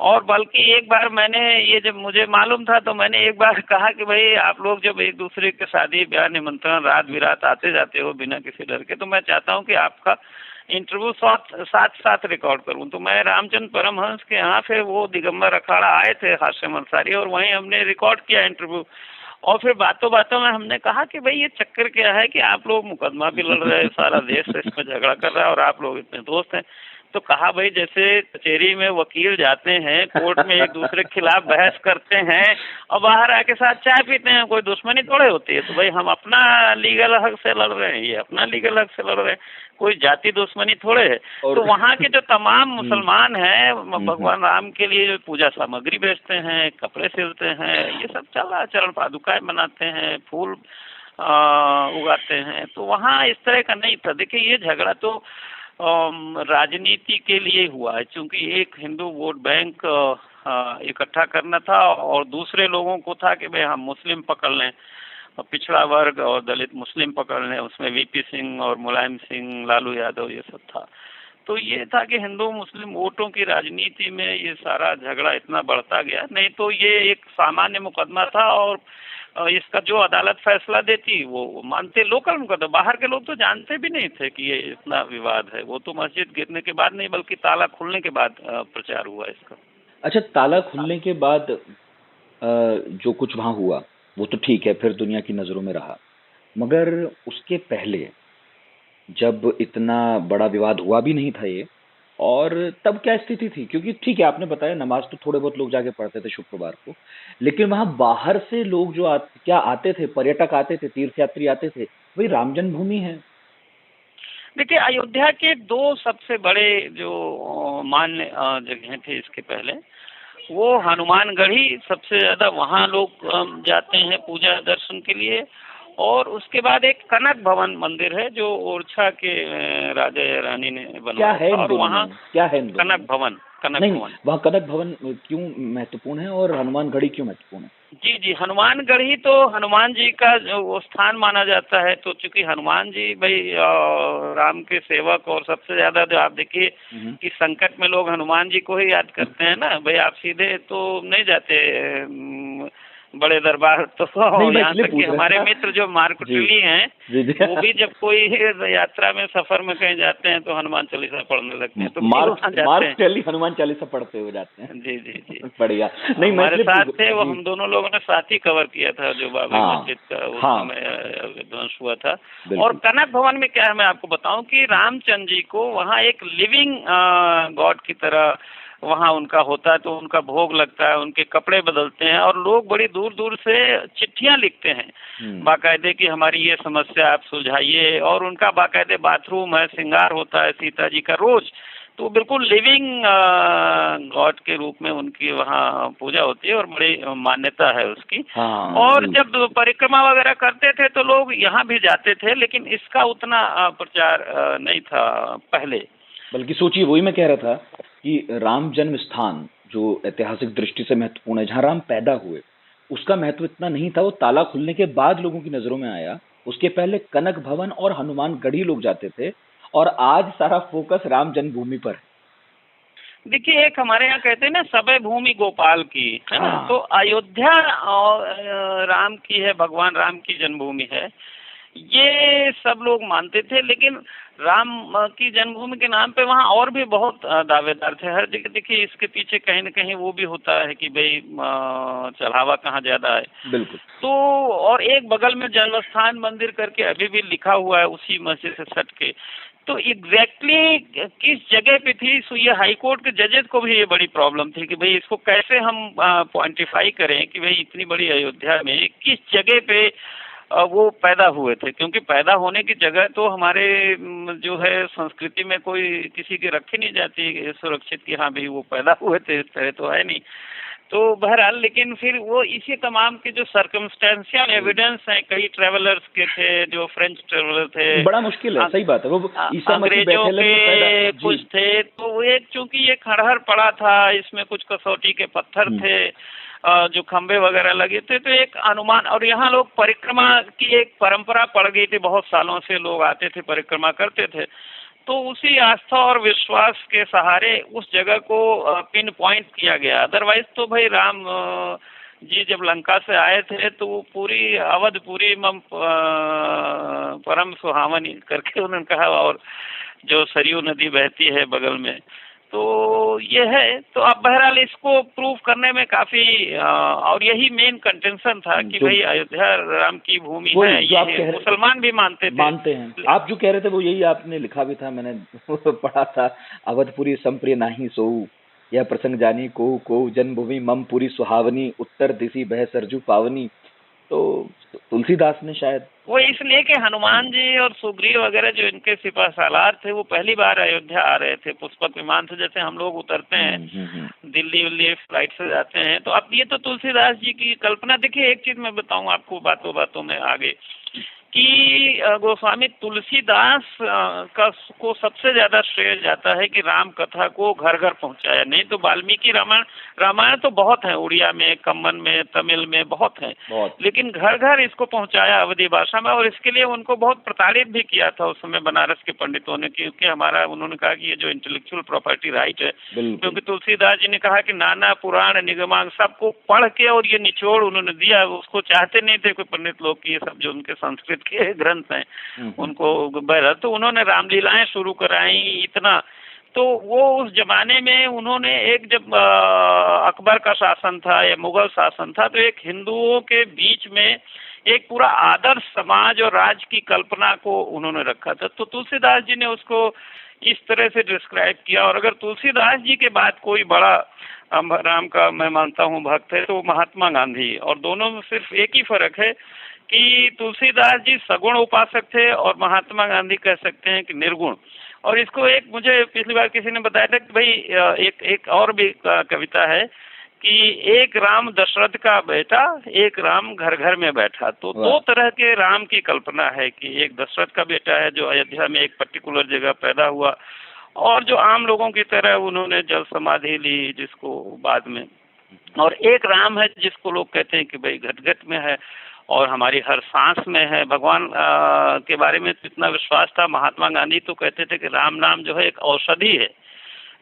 और बल्कि एक बार मैंने ये जब मुझे मालूम था तो मैंने एक बार कहा कि भाई आप लोग जब एक दूसरे के शादी ब्याह निमंत्रण रात बिरात आते जाते हो बिना किसी डर के, तो मैं चाहता हूँ कि आपका इंटरव्यू साथ साथ रिकॉर्ड करूं। तो मैं रामचंद्र परमहंस के यहाँ फिर वो दिगंबर अखाड़ा आए थे हाशिम अंसारी, और वहीं हमने रिकॉर्ड किया इंटरव्यू। और फिर बातों बातों में हमने कहा कि भाई ये चक्कर क्या है कि आप लोग मुकदमा भी लड़ रहे हैं, सारा देश इसमें झगड़ा कर रहा है और आप लोग इतने दोस्त हैं। तो कहा भाई जैसे कचहरी में वकील जाते हैं, कोर्ट में एक दूसरे के खिलाफ बहस करते हैं और बाहर आके साथ चाय पीते हैं, कोई दुश्मनी थोड़े होती है। तो भाई हम अपना लीगल हक से लड़ रहे हैं, ये अपना लीगल हक से लड़ रहे हैं, कोई जाति दुश्मनी थोड़े है। तो वहाँ के जो तमाम मुसलमान हैं भगवान राम के लिए जो पूजा सामग्री बेचते हैं, कपड़े सिलते हैं, ये सब चल रहा है, चरण पादुकाएं बनाते हैं, फूल उगाते हैं। तो वहाँ इस तरह का नहीं था। देखिए ये झगड़ा तो राजनीति के लिए हुआ है, क्योंकि एक हिंदू वोट बैंक इकट्ठा करना था और दूसरे लोगों को था कि भाई हम मुस्लिम पकड़ लें, पिछड़ा वर्ग और दलित मुस्लिम पकड़ लें, उसमें वीपी सिंह और मुलायम सिंह, लालू यादव ये सब था। तो ये था कि हिंदू मुस्लिम वोटों की राजनीति में ये सारा झगड़ा इतना बढ़ता गया, नहीं तो ये एक सामान्य मुकदमा था और इसका जो अदालत फैसला देती वो मानते लोकल मुकदमा। बाहर के लोग तो जानते भी नहीं थे कि ये इतना विवाद है, वो तो मस्जिद गिरने के बाद नहीं बल्कि ताला खुलने के बाद प्रचार हुआ इसका। अच्छा, ताला खुलने के बाद जो कुछ वहां हुआ वो तो ठीक है, फिर दुनिया की नजरों में रहा, मगर उसके पहले जब इतना बड़ा विवाद हुआ भी नहीं था ये, और तब क्या स्थिति थी? क्योंकि ठीक है आपने बताया नमाज तो थोड़े बहुत लोग जाके पढ़ते थे शुक्रवार को, लेकिन वहां बाहर से लोग जो क्या आते थे, पर्यटक आते थे, तीर्थयात्री आते थे, वही राम जन्मभूमि है। देखिए अयोध्या के दो सबसे बड़े जो मान्य जगह थे इसके पहले, वो हनुमानगढ़ी सबसे ज्यादा वहाँ लोग जाते हैं पूजा दर्शन के लिए, और उसके बाद एक कनक भवन मंदिर है जो ओरछा के राजा या रानी ने बनवाया क्या है और वहाँ क्या है कनक भवन नहीं, वहाँ कनक भवन क्यों महत्वपूर्ण है और हनुमानगढ़ी क्यों महत्वपूर्ण है? जी हनुमानगढ़ी तो हनुमान जी का जो स्थान माना जाता है। तो चूंकि हनुमान जी भाई राम के सेवक, और सबसे ज्यादा जो आप देखिए कि संकट में लोग हनुमान जी को ही याद करते हैं ना भाई, आप सीधे तो नहीं जाते बड़े दरबार। तो यहाँ तक कि हमारे मित्र जो मार्कटली हैं वो भी जब कोई यात्रा में सफर में कहीं जाते हैं तो हनुमान चालीसा पढ़ने लगते हैं। तो मार्कटली हनुमान चालीसा पढ़ते हुए जाते हैं। जी बढ़िया। नहीं हमारे साथ थे वो, हम दोनों लोगों ने साथ ही कवर किया था जो बाबरी मस्जिद का उस समय विध्वंस हुआ था। और कनक भवन में क्या है मैं आपको बताऊं कि रामचंद्र जी को वहाँ एक लिविंग गॉड की तरह वहाँ उनका होता है, तो उनका भोग लगता है, उनके कपड़े बदलते हैं और लोग बड़ी दूर दूर से चिट्ठियां लिखते हैं बाकायदे कि हमारी ये समस्या आप सुलझाइए, और उनका बाकायदे बाथरूम है, श्रृंगार होता है सीता जी का रोज। तो बिल्कुल लिविंग गॉड के रूप में उनकी वहाँ पूजा होती है और बड़ी मान्यता है उसकी। और जब परिक्रमा वगैरह करते थे तो लोग यहाँ भी जाते थे, लेकिन इसका उतना प्रचार नहीं था पहले। बल्कि सोचिए, वही मैं कह रहा था कि राम जन्म स्थान जो ऐतिहासिक दृष्टि से महत्वपूर्ण है, जहाँ राम पैदा हुए, उसका महत्व इतना नहीं था। वो ताला खुलने के बाद लोगों की नजरों में आया। उसके पहले कनक भवन और हनुमानगढ़ी लोग जाते थे, और आज सारा फोकस राम जन्मभूमि पर है। देखिए, एक हमारे यहाँ कहते हैं ना, सबे भूमि गोपाल की, है ना। हाँ। तो अयोध्या और राम की है, भगवान राम की जन्मभूमि है, ये सब लोग मानते थे। लेकिन राम की जन्मभूमि के नाम पे वहाँ और भी बहुत दावेदार थे। हर जगह देखिए, इसके पीछे कहीं न कहीं वो भी होता है कि भाई चढ़ावा कहाँ ज्यादा है। बिल्कुल। तो और एक बगल में जन्मस्थान मंदिर करके अभी भी लिखा हुआ है उसी मस्जिद से सट के। तो एग्जैक्टली किस जगह पे थी, सो ये हाई कोर्ट के जजेस को भी ये बड़ी प्रॉब्लम थी कि भाई इसको कैसे हम क्वांटिफाई करें कि भाई इतनी बड़ी अयोध्या में किस जगह पे वो पैदा हुए थे। क्योंकि पैदा होने की जगह तो हमारे जो है संस्कृति में कोई किसी की रखी नहीं जाती सुरक्षित कि हाँ भाई वो पैदा हुए थे, इस तरह तो है नहीं। तो बहरहाल, लेकिन फिर वो इसी तमाम के जो सर्कमस्टेंशियल एविडेंस हैं, कई ट्रेवलर्स के थे, जो फ्रेंच ट्रेवलर थे, बड़ा मुश्किल है, सही बात है। वो ईसा मसीह अंग्रेजों बैठे के कुछ थे। तो वो एक, चूंकि ये खंडहर पड़ा था, इसमें कुछ कसौटी के पत्थर थे, जो खंबे वगैरह लगे थे, तो एक अनुमान। और यहाँ लोग परिक्रमा की एक परंपरा पड़ गई थी, बहुत सालों से लोग आते थे, परिक्रमा करते थे। तो उसी आस्था और विश्वास के सहारे उस जगह को पिन पॉइंट किया गया। अदरवाइज तो भाई राम जी जब लंका से आए थे तो वो पूरी अवधपुरी मम परम सुहावनी करके उन्होंने कहा, और जो सरयू नदी बहती है बगल में, तो ये है। तो अब बहरहाल इसको प्रूव करने में काफी और यही मेन कंटेंशन था कि भाई अयोध्या राम की भूमि है, ये मुसलमान भी मानते हैं। आप जो कह रहे थे वो यही आपने लिखा भी था, मैंने पढ़ा था। अवधपुरी संप्रिय नाही सोऊ, यह प्रसंग जानी को जन्मभूमि मम पूरी सुहावनी, उत्तर दिशि बह सरजू पावनी। तो तुलसीदास ने शायद वो इसलिए कि हनुमान जी और सुग्रीव वगैरह जो इनके सिपा सालार थे, वो पहली बार अयोध्या आ रहे थे पुष्पक विमान से। जैसे हम लोग उतरते हैं दिल्ली फ्लाइट से जाते हैं, तो अब ये तो तुलसीदास जी की कल्पना। देखिए, एक चीज मैं बताऊं आपको बातों बातों में आगे, कि गोस्वामी तुलसीदास को सबसे ज्यादा श्रेय जाता है कि राम कथा को घर घर पहुंचाया। नहीं तो वाल्मीकि रामायण तो बहुत है, उड़िया में, कम्मन में, तमिल में बहुत है, लेकिन घर घर इसको पहुंचाया अवधी भाषा में। और इसके लिए उनको बहुत प्रताड़ित भी किया था उस समय बनारस के पंडितों ने, क्योंकि हमारा, उन्होंने कहा कि ये जो इंटेलेक्चुअल प्रॉपर्टी राइट है, क्योंकि तुलसीदास जी ने कहा कि नाना पुराण निगमांग सबको पढ़ के और ये निचोड़ उन्होंने दिया। उसको चाहते नहीं थे कोई पंडित लोग की ये सब जो उनके संस्कृत के ग्रंथ हैं उनको बहरा, तो उन्होंने रामलीलाएं शुरू कराई इतना। तो वो उस जमाने में उन्होंने एक, जब अकबर का शासन था या मुगल शासन था, तो एक हिंदुओं के बीच में एक पूरा आदर्श समाज और राज की कल्पना को उन्होंने रखा था। तो तुलसीदास जी ने उसको इस तरह से डिस्क्राइब किया। और अगर तुलसीदास जी के बाद कोई बड़ा राम का मैं मानता हूँ भक्त है तो महात्मा गांधी। और दोनों में सिर्फ एक ही फर्क है कि तुलसीदास जी सगुण उपासक थे और महात्मा गांधी कह सकते हैं कि निर्गुण। और इसको एक, मुझे पिछली बार किसी ने बताया था कि भाई एक और भी कविता है कि एक राम दशरथ का बेटा, एक राम घर घर में बैठा। तो दो तरह के राम की कल्पना है कि एक दशरथ का बेटा है जो अयोध्या में एक पर्टिकुलर जगह पैदा हुआ, और जो आम लोगों की तरह उन्होंने जल समाधि ली जिसको बाद में, और एक राम है जिसको लोग कहते हैं कि भाई घट घट में है और हमारी हर सांस में है। भगवान के बारे में इतना विश्वास था। महात्मा गांधी तो कहते थे कि राम नाम जो है एक औषधि है,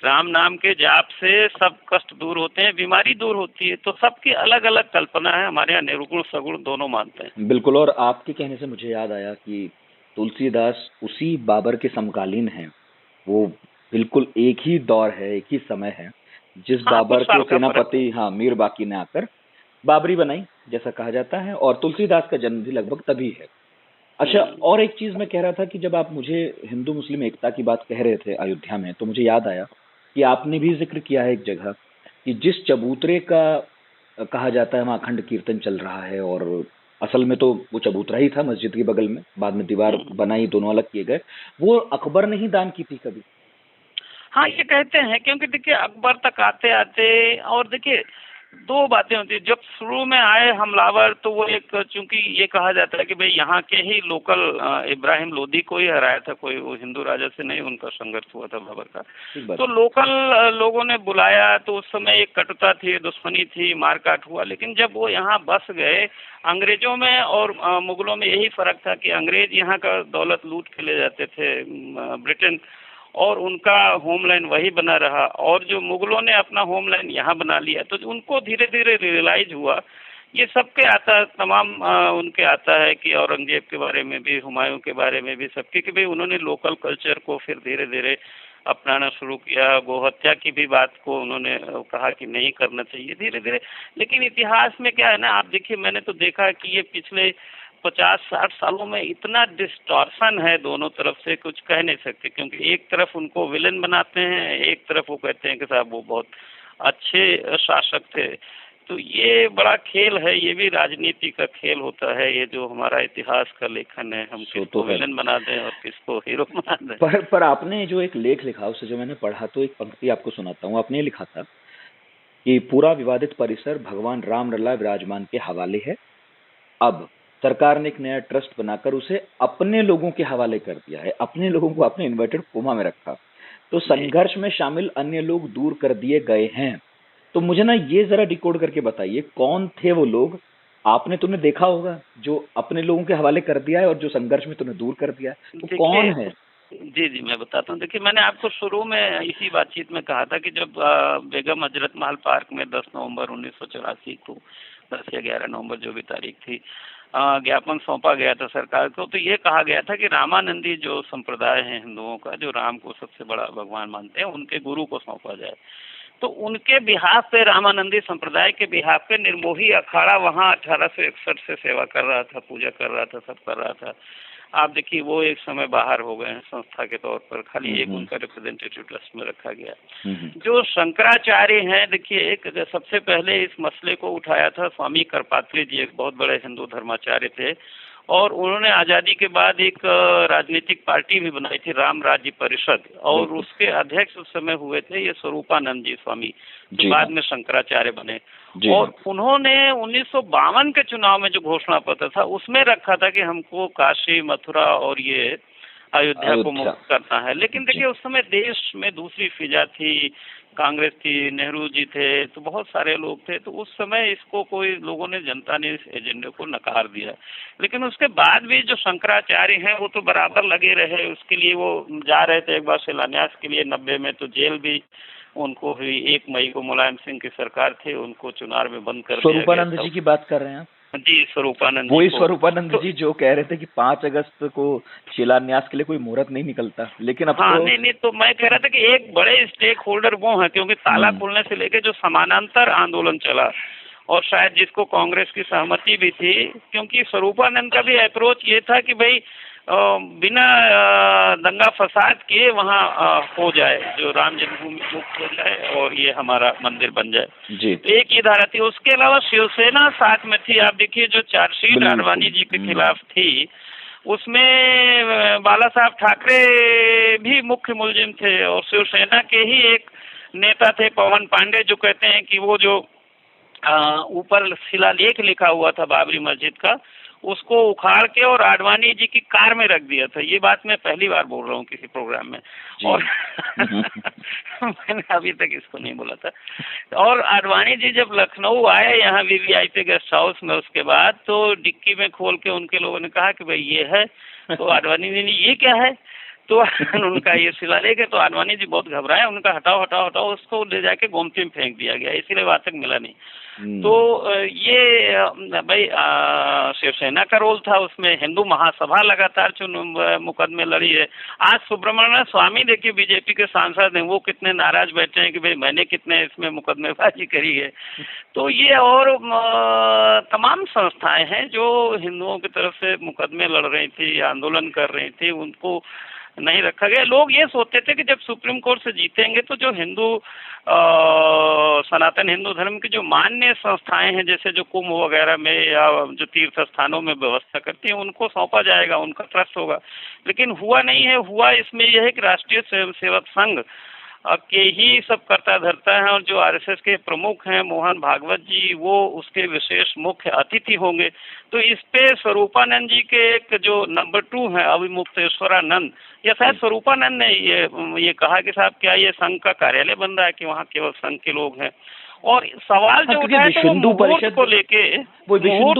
राम नाम के जाप से सब कष्ट दूर होते हैं, बीमारी दूर होती है। तो सबकी अलग अलग कल्पना है। हमारे यहाँ निर्गुण सगुण दोनों मानते हैं। बिल्कुल। और आपके कहने से मुझे याद आया कि तुलसीदास उसी बाबर के समकालीन हैं। वो बिल्कुल एक ही दौर है, एक ही समय है जिस बाबर के सेनापति मीर बाकी ने आकर बाबरी बनाई, जैसा कहा जाता है। और तुलसीदास का जन्म भी लगभग तभी है। अच्छा, और एक चीज मैं कह रहा था कि जब आप मुझे हिंदू मुस्लिम एकता की बात कह रहे थे अयोध्या में, तो मुझे याद आया कि आपने भी जिक्र किया है एक जगह कि जिस चबूतरे का कहा जाता है वहाँ अखंड कीर्तन चल रहा है, और असल में तो वो चबूतरा ही था मस्जिद के बगल में, बाद में दीवार बनाई, दोनों अलग किए गए। वो अकबर ने ही दान की थी कभी? हाँ, ये कहते हैं, क्योंकि देखिए अकबर तक आते आते, और देखिए दो बातें होती है। जब शुरू में आए हमलावर तो वो एक, चूंकि ये कहा जाता है कि भाई यहाँ के ही लोकल इब्राहिम लोदी को ही हराया था, कोई वो हिंदू राजा से नहीं उनका संघर्ष हुआ था बाबर का। ठीक बात तो लोकल लोगों ने बुलाया तो उस समय एक कटुता थी, दुश्मनी थी, मारकाट हुआ। लेकिन जब वो यहाँ बस गए, अंग्रेजों में और मुगलों में यही फर्क था कि अंग्रेज यहाँ का दौलत लूट के ले जाते थे ब्रिटेन, और उनका होमलैंड वही बना रहा, और जो मुगलों ने अपना होमलैंड यहाँ बना लिया। तो उनको धीरे धीरे रियलाइज हुआ, ये सबके आता है, तमाम उनके आता है कि औरंगजेब के बारे में भी, हुमायूं के बारे में भी, सबके, कि भाई उन्होंने लोकल कल्चर को फिर धीरे धीरे अपनाना शुरू किया। गोहत्या की भी बात को उन्होंने कहा कि नहीं करना चाहिए धीरे धीरे। लेकिन इतिहास में क्या है ना, आप देखिए, मैंने तो देखा कि ये पिछले 50-60 सालों में इतना डिस्टॉर्शन है दोनों तरफ से, कुछ कह नहीं सकते। क्योंकि एक तरफ उनको विलेन बनाते हैं, एक तरफ वो कहते हैं कि साहब वो बहुत अच्छे शासक थे। तो ये बड़ा खेल है, ये भी राजनीति का खेल होता है। ये जो हमारा इतिहास का लेखन है, हम किसको विलेन बना दें और किसको हीरो बना दें। पर आपने जो एक लेख लिखा, उसे जो मैंने पढ़ा, तो एक पंक्ति आपको सुनाता हूँ। आपने लिखा था कि पूरा विवादित परिसर भगवान राम लला विराजमान के हवाले है। अब सरकार ने एक नया ट्रस्ट बनाकर उसे अपने लोगों के हवाले कर दिया है। अपने लोगों को आपने इन्वर्टेड कोमा में रखा। तो संघर्ष में शामिल अन्य लोग दूर कर दिए गए हैं। तो मुझे ना ये जरा डिकोड करके बताइए, कौन थे वो लोग? आपने तुमने देखा होगा जो अपने लोगों के हवाले कर दिया है और जो संघर्ष में तुम्हें दूर कर दिया है, तो कौन है? जी जी, मैं बताता हूँ। देखिए, मैंने आपको शुरू में इसी बातचीत में कहा था कि जब बेगम हजरत महल पार्क में 10 नवंबर 1984 को, 10 या 11 नवंबर जो भी तारीख थी, ज्ञापन सौंपा गया था सरकार को, तो ये कहा गया था कि रामानंदी जो संप्रदाय है हिंदुओं का, जो राम को सबसे बड़ा भगवान मानते हैं, उनके गुरु को सौंपा जाए। तो उनके बिहाफ पे, रामानंदी संप्रदाय के बिहाफ पे निर्मोही अखाड़ा वहाँ 1861 से सेवा कर रहा था, पूजा कर रहा था, सब कर रहा था। आप देखिए, वो एक समय बाहर हो गए हैं संस्था के तौर पर, खाली एक उनका रिप्रेजेंटेटिव ट्रस्ट में रखा गया। जो शंकराचार्य हैं, देखिए, एक सबसे पहले इस मसले को उठाया था स्वामी करपात्री जी, एक बहुत बड़े हिंदू धर्माचार्य थे, और उन्होंने आज़ादी के बाद एक राजनीतिक पार्टी भी बनाई थी, राम राज्य परिषद, और उसके अध्यक्ष उस समय हुए थे ये स्वरूपानंद जी स्वामी, जो बाद में शंकराचार्य बने। और उन्होंने 1952 के चुनाव में जो घोषणा पत्र था उसमें रखा था कि हमको काशी, मथुरा और ये अयोध्या को मुक्त करना है। लेकिन देखिए, उस समय देश में दूसरी फिजा थी, कांग्रेस थी, नेहरू जी थे, तो बहुत सारे लोग थे। तो उस समय इसको कोई लोगों ने, जनता ने इस एजेंडे को नकार दिया। लेकिन उसके बाद भी जो शंकराचार्य हैं वो तो बराबर लगे रहे, उसके लिए वो जा रहे थे एक बार शिलान्यास के लिए 90 में, तो जेल भी उनको हुई। 1 मई को मुलायम सिंह की सरकार थी, उनको चुनार में बंद कर दिया गया। स्वरूपानंद जी की बात कर रहे हैं आप? जी, स्वरूपानंद, वही स्वरूपानंद जी जो कह रहे थे कि 5 अगस्त को शिलान्यास के लिए कोई मुहूर्त नहीं निकलता। लेकिन अब हाँ, नहीं, तो मैं कह रहा था कि एक बड़े स्टेक होल्डर वो हैं, क्योंकि ताला खुलने से लेके जो समानांतर आंदोलन चला, और शायद जिसको कांग्रेस की सहमति भी थी, क्योंकि स्वरूपानंद का भी अप्रोच ये था कि भाई बिना दंगा फसाद के वहाँ हो जाए, जो राम जन्मभूमि मुक्त हो जाए और ये हमारा मंदिर बन जाए जी। तो एक ये धारा थी। उसके अलावा शिवसेना साथ में थी। आप देखिए, जो चार्जशीट आडवाणी जी के खिलाफ थी, उसमें बाला साहब ठाकरे भी मुख्य मुलजिम थे, और शिवसेना के ही एक नेता थे पवन पांडे, जो कहते हैं कि वो जो ऊपर शिलालेख लिखा हुआ था बाबरी मस्जिद का, उसको उखाड़ के और आडवाणी जी की कार में रख दिया था। ये बात मैं पहली बार बोल रहा हूँ किसी प्रोग्राम में, और मैंने अभी तक इसको नहीं बोला था। और आडवाणी जी जब लखनऊ आए यहाँ वीवीआईपी गेस्ट हाउस में, उसके बाद तो डिक्की में खोल के उनके लोगों ने कहा कि भाई ये है, तो आडवाणी जी ने ये क्या है, तो उनका ये शिलालेख है। तो आडवाणी जी बहुत घबराए, उनका हटाओ हटाओ हटाओ, उसको ले जाके गोमती में फेंक दिया गया, इसीलिए आज तक मिला नहीं। तो ये भाई शिवसेना का रोल था उसमें। हिंदू महासभा लगातार मुकदमे लड़ी है। आज सुब्रमण्यम स्वामी देखिए बीजेपी के सांसद हैं, वो कितने नाराज बैठे हैं कि भाई मैंने कितने इसमें मुकदमेबाजी करी है। तो ये और तमाम संस्थाएं हैं जो हिंदुओं की तरफ से मुकदमे लड़ रही थी, आंदोलन कर रही थी, उनको नहीं रखा गया। लोग ये सोचते थे कि जब सुप्रीम कोर्ट से जीतेंगे तो जो हिंदू सनातन हिंदू धर्म की जो मान्य संस्थाएं हैं, जैसे जो कुंभ वगैरह में या जो तीर्थ स्थानों में व्यवस्था करती हैं, उनको सौंपा जाएगा, उनका ट्रस्ट होगा। लेकिन हुआ नहीं है। हुआ इसमें यह है कि राष्ट्रीय स्वयंसेवक संघ के ही सब करता धरता है, और जो आरएसएस के प्रमुख हैं मोहन भागवत जी, वो उसके विशेष मुख्य अतिथि होंगे। तो इस पे स्वरूपानंद जी के एक जो नंबर 2 है अभिमुक्तेश्वरानंद, या शायद स्वरूपानंद ने ये कहा कि साहब क्या ये संघ का कार्यालय बन रहा है कि वहाँ केवल संघ के लोग हैं। और सवाल जो उठा है तो वो मुहूर्त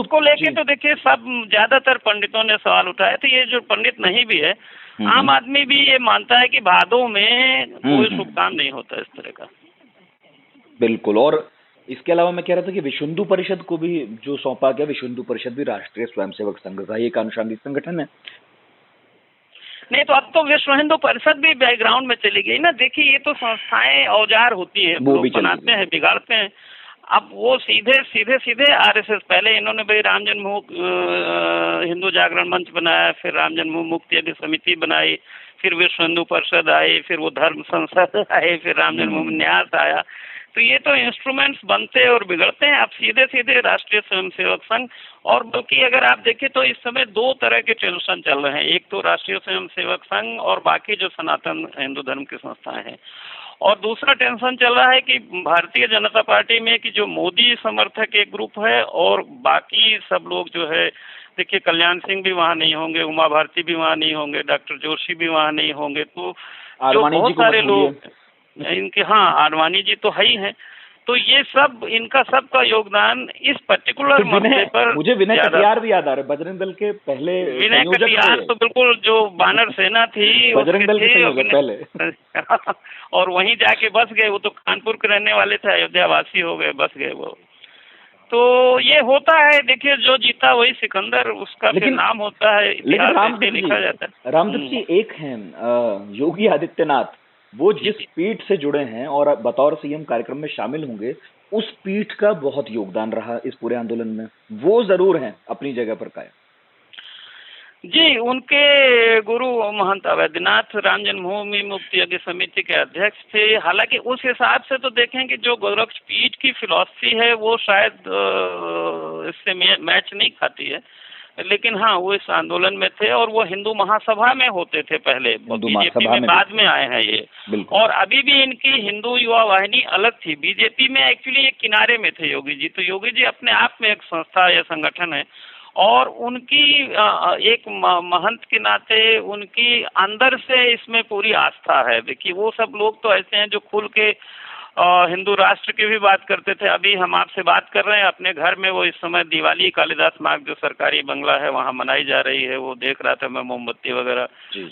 को लेके तो देखिए सब ज्यादातर पंडितों ने सवाल उठाया। तो ये जो पंडित नहीं भी है, आम आदमी भी ये मानता है कि भादों में कोई शुभ काम नहीं होता इस तरह का। बिल्कुल। और इसके अलावा मैं कह रहा था कि विश्व हिंदू परिषद को भी जो सौंपा गया, विश्व हिंदू परिषद भी राष्ट्रीय स्वयंसेवक संघ का एक आनुषंगिक संगठन है। नहीं तो अब तो विश्व हिंदू परिषद भी बैकग्राउंड में चली गई ना। देखिए ये तो संस्थाएं औजार होती है, लोग बनाते हैं, बिगाड़ते हैं। अब वो सीधे आरएसएस, पहले इन्होंने भाई राम जन्मभूमि हिंदू जागरण मंच बनाया, फिर राम जन्मभूमि मुक्ति अधि समिति बनाई, फिर विश्व हिंदू परिषद आई, फिर वो धर्म संसद आए, फिर राम जन्मभूमि न्यास आया। तो ये तो इंस्ट्रूमेंट्स बनते और बिगड़ते हैं। अब सीधे राष्ट्रीय स्वयंसेवक संघ, और बल्कि अगर आप देखें तो इस समय 2 तरह के टेंशन चल रहे हैं। एक तो राष्ट्रीय स्वयंसेवक संघ और बाकी जो सनातन हिंदू धर्म की संस्थाएं हैं, और दूसरा टेंशन चल रहा है कि भारतीय जनता पार्टी में कि जो मोदी समर्थक एक ग्रुप है और बाकी सब लोग जो है, देखिए कल्याण सिंह भी वहाँ नहीं होंगे, उमा भारती भी वहाँ नहीं होंगे, डॉक्टर जोशी भी वहाँ नहीं होंगे, तो जो बहुत सारे लोग इनके, हाँ आडवाणी जी तो है ही हैं। तो ये सब इनका सबका योगदान इस पर्टिकुलर मसले पर। मुझे विनय कटियार भी याद आ रहा है, बजरंग दल के पहले विनय कटियार तो बिल्कुल जो बानर सेना थी बजरंग दल के संयोजक पहले और वहीं जाके बस गए। वो तो कानपुर के रहने वाले थे, अयोध्या वासी हो गए, बस गए वो। तो ये होता है, देखिए जो जीता वही सिकंदर, उसका फिर नाम होता है, इतिहास में लिखा जाता है। रामदत्त जी एक हैं योगी आदित्यनाथ, वो जिस पीठ से जुड़े हैं और बतौर सीएम कार्यक्रम में शामिल होंगे, उस पीठ का बहुत योगदान रहा इस पूरे आंदोलन में। वो जरूर हैं अपनी जगह पर कायम। जी, उनके गुरु महंत अवैधनाथ राम जन्मभूमि मुक्ति अधि समिति के अध्यक्ष थे। हालांकि उस हिसाब से तो देखें कि जो गोरक्ष पीठ की फिलॉसफी है वो शायद इससे मैच नहीं खाती है, लेकिन हाँ वो इस आंदोलन में थे और वो हिंदू महासभा में होते थे पहले, बीजेपी में बाद में आए हैं ये। और अभी भी इनकी हिंदू युवा वाहिनी अलग थी, बीजेपी में एक्चुअली एक किनारे में थे योगी जी। तो योगी जी अपने आप में एक संस्था या संगठन है, और उनकी एक महंत के नाते उनकी अंदर से इसमें पूरी आस्था है। देखिए वो सब लोग तो ऐसे हैं जो खुल के हिंदू राष्ट्र की भी बात करते थे। अभी हम आपसे बात कर रहे हैं अपने घर में, वो इस समय दिवाली कालिदास मार्ग जो सरकारी बंगला है वहाँ मनाई जा रही है, वो देख रहा था मैं, मोमबत्ती वगैरह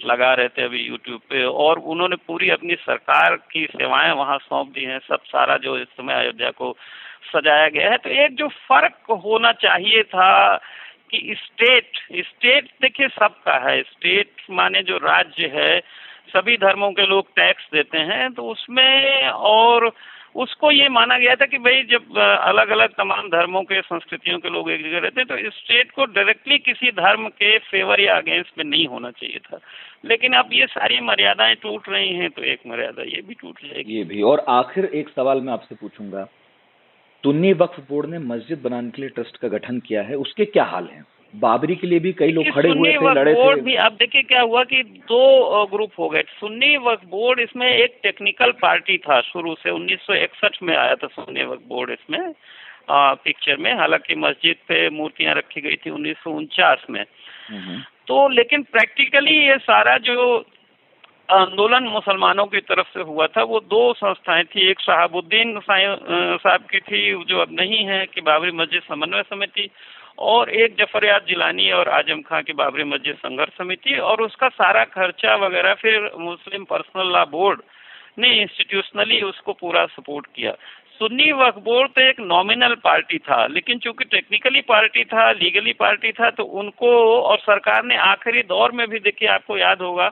लगा रहे थे अभी यूट्यूब पे, और उन्होंने पूरी अपनी सरकार की सेवाएं वहाँ सौंप दी हैं। सब सारा जो इस समय अयोध्या को सजाया गया है। तो एक जो फर्क होना चाहिए था कि स्टेट देखिए सबका है, स्टेट माने जो राज्य है, सभी धर्मों के लोग टैक्स देते हैं, तो उसमें और उसको ये माना गया था कि भाई जब अलग अलग तमाम धर्मों के संस्कृतियों के लोग एक जगह रहते हैं तो स्टेट को डायरेक्टली किसी धर्म के फेवर या अगेंस्ट में नहीं होना चाहिए था। लेकिन अब ये सारी मर्यादाएं टूट रही हैं, तो एक मर्यादा ये भी टूट जाएगी। ये भी। और आखिर एक सवाल मैं आपसे पूछूंगा, सुन्नी वक्फ बोर्ड ने मस्जिद बनाने के लिए ट्रस्ट का गठन किया है, उसके क्या हाल हैं? बाबरी के लिए भी कई लोग खड़े हुए थे, लड़े थे भी। अब देखिए क्या हुआ कि 2 ग्रुप हो गए। सुन्नी वक्फ बोर्ड इसमें एक टेक्निकल पार्टी था शुरू से, 1961 में आया था सुन्नी वक्फ बोर्ड इसमें पिक्चर में। हालांकि मस्जिद पे मूर्तियां रखी गई थी 1949 में। तो लेकिन प्रैक्टिकली ये सारा जो आंदोलन मुसलमानों की तरफ से हुआ था वो 2 संस्थाएं थी। एक शहाबुद्दीन साहब की थी जो अब नहीं है, कि बाबरी मस्जिद समन्वय समिति, और एक जफरयाद जिलानी और आजम खां की बाबरी मस्जिद संघर्ष समिति। और उसका सारा खर्चा वगैरह फिर मुस्लिम पर्सनल लॉ बोर्ड ने इंस्टीट्यूशनली उसको पूरा सपोर्ट किया। सुन्नी वक्फ बोर्ड तो एक नॉमिनल पार्टी था, लेकिन चूंकि टेक्निकली पार्टी था, लीगली पार्टी था, तो उनको और सरकार ने आखिरी दौर में भी, देखिए आपको याद होगा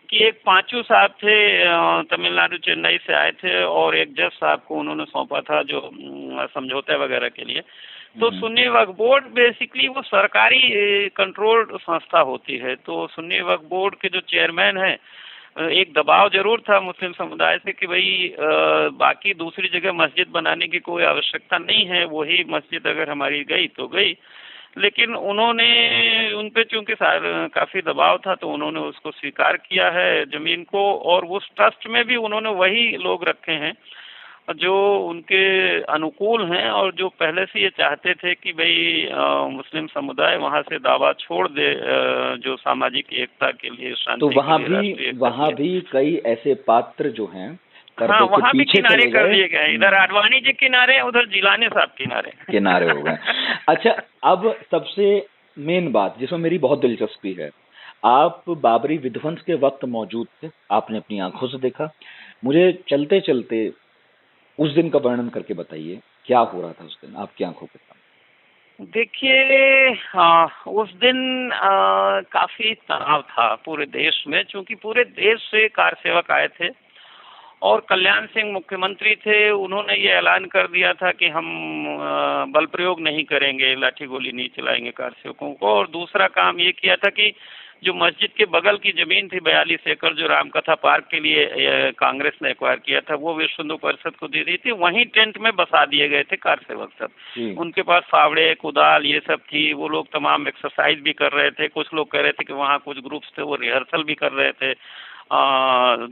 कि एक पांचू साहब थे तमिलनाडु चेन्नई से आए थे, और एक जज साहब को उन्होंने सौंपा था जो समझौते वगैरह के लिए। तो सुन्नी वक्फ बोर्ड बेसिकली वो सरकारी कंट्रोल्ड संस्था होती है। तो सुन्नी वक्फ बोर्ड के जो चेयरमैन हैं, एक दबाव जरूर था मुस्लिम समुदाय से कि भाई बाकी दूसरी जगह मस्जिद बनाने की कोई आवश्यकता नहीं है, वही मस्जिद अगर हमारी गई तो गई। लेकिन उन्होंने उन पे चूंकि काफी दबाव था तो उन्होंने उसको स्वीकार किया है जमीन को, और उस ट्रस्ट में भी उन्होंने वही लोग रखे हैं जो उनके अनुकूल हैं और जो पहले से ये चाहते थे कि भाई मुस्लिम समुदाय वहां से दावा छोड़ दे, जो सामाजिक एकता के लिए, तो शांति के वहां लिए, भी राष्ट्रीय एकता वहां के लिए। भी कई ऐसे पात्र जो हैं हाँ, पर्दे के वहाँ भी पीछे किनारे चले कर गए। दिए गए, इधर आडवाणी जी किनारे, उधर जिलानी साहब किनारे। किनारे हो गए। अच्छा, अब सबसे मेन बात जिसमें मेरी बहुत दिलचस्पी है, आप बाबरी विध्वंस के वक्त मौजूद थे, आपने अपनी आंखों से देखा। मुझे चलते चलते उस दिन का वर्णन करके बताइए, क्या हो रहा था उस दिन आपकी आंखों के सामने? देखिए, उस दिन काफी तनाव था पूरे देश में, क्योंकि पूरे देश से कार सेवक आए थे और कल्याण सिंह मुख्यमंत्री थे। उन्होंने ये ऐलान कर दिया था कि हम बल प्रयोग नहीं करेंगे, लाठी गोली नहीं चलाएंगे कार सेवकों को। और दूसरा काम ये किया था कि जो मस्जिद के बगल की जमीन थी 42 एकड़, जो रामकथा पार्क के लिए कांग्रेस ने एक्वायर किया था, वो विश्व हिंदू परिषद को दे दी थी। वहीं टेंट में बसा दिए गए थे कार सेवक सब। उनके पास फावड़े, कुदाल ये सब थी। वो लोग तमाम एक्सरसाइज भी कर रहे थे। कुछ लोग कह रहे थे कि वहाँ कुछ ग्रुप्स थे वो रिहर्सल भी कर रहे थे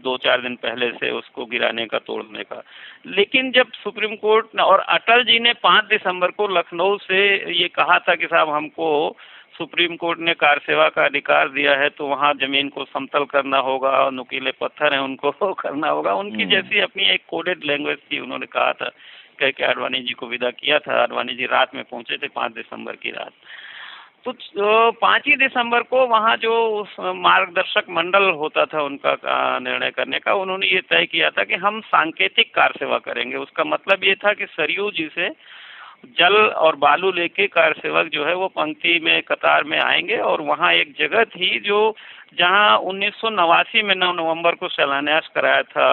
2-4 दिन पहले से उसको गिराने का, तोड़ने का। लेकिन जब सुप्रीम कोर्ट और अटल जी ने 5 दिसंबर को लखनऊ से ये कहा था कि साहब हमको सुप्रीम कोर्ट ने कार सेवा का अधिकार दिया है, तो वहाँ जमीन को समतल करना होगा और नुकीले पत्थर हैं उनको करना होगा। उनकी जैसी अपनी एक कोडेड लैंग्वेज थी, उन्होंने कहा था, कह के आडवाणी जी को विदा किया था। आडवाणी जी रात में पहुंचे थे 5 दिसंबर की रात। तो 5 ही दिसंबर को वहाँ जो मार्गदर्शक मंडल होता था उनका निर्णय करने का, उन्होंने ये तय किया था कि हम सांकेतिक कार सेवा करेंगे। उसका मतलब ये था कि सरयू जी से जल और बालू लेके कार सेवक जो है वो पंक्ति में, कतार में आएंगे। और वहाँ एक जगह थी जो जहाँ 1989 में 9 नवंबर को शिलान्यास कराया था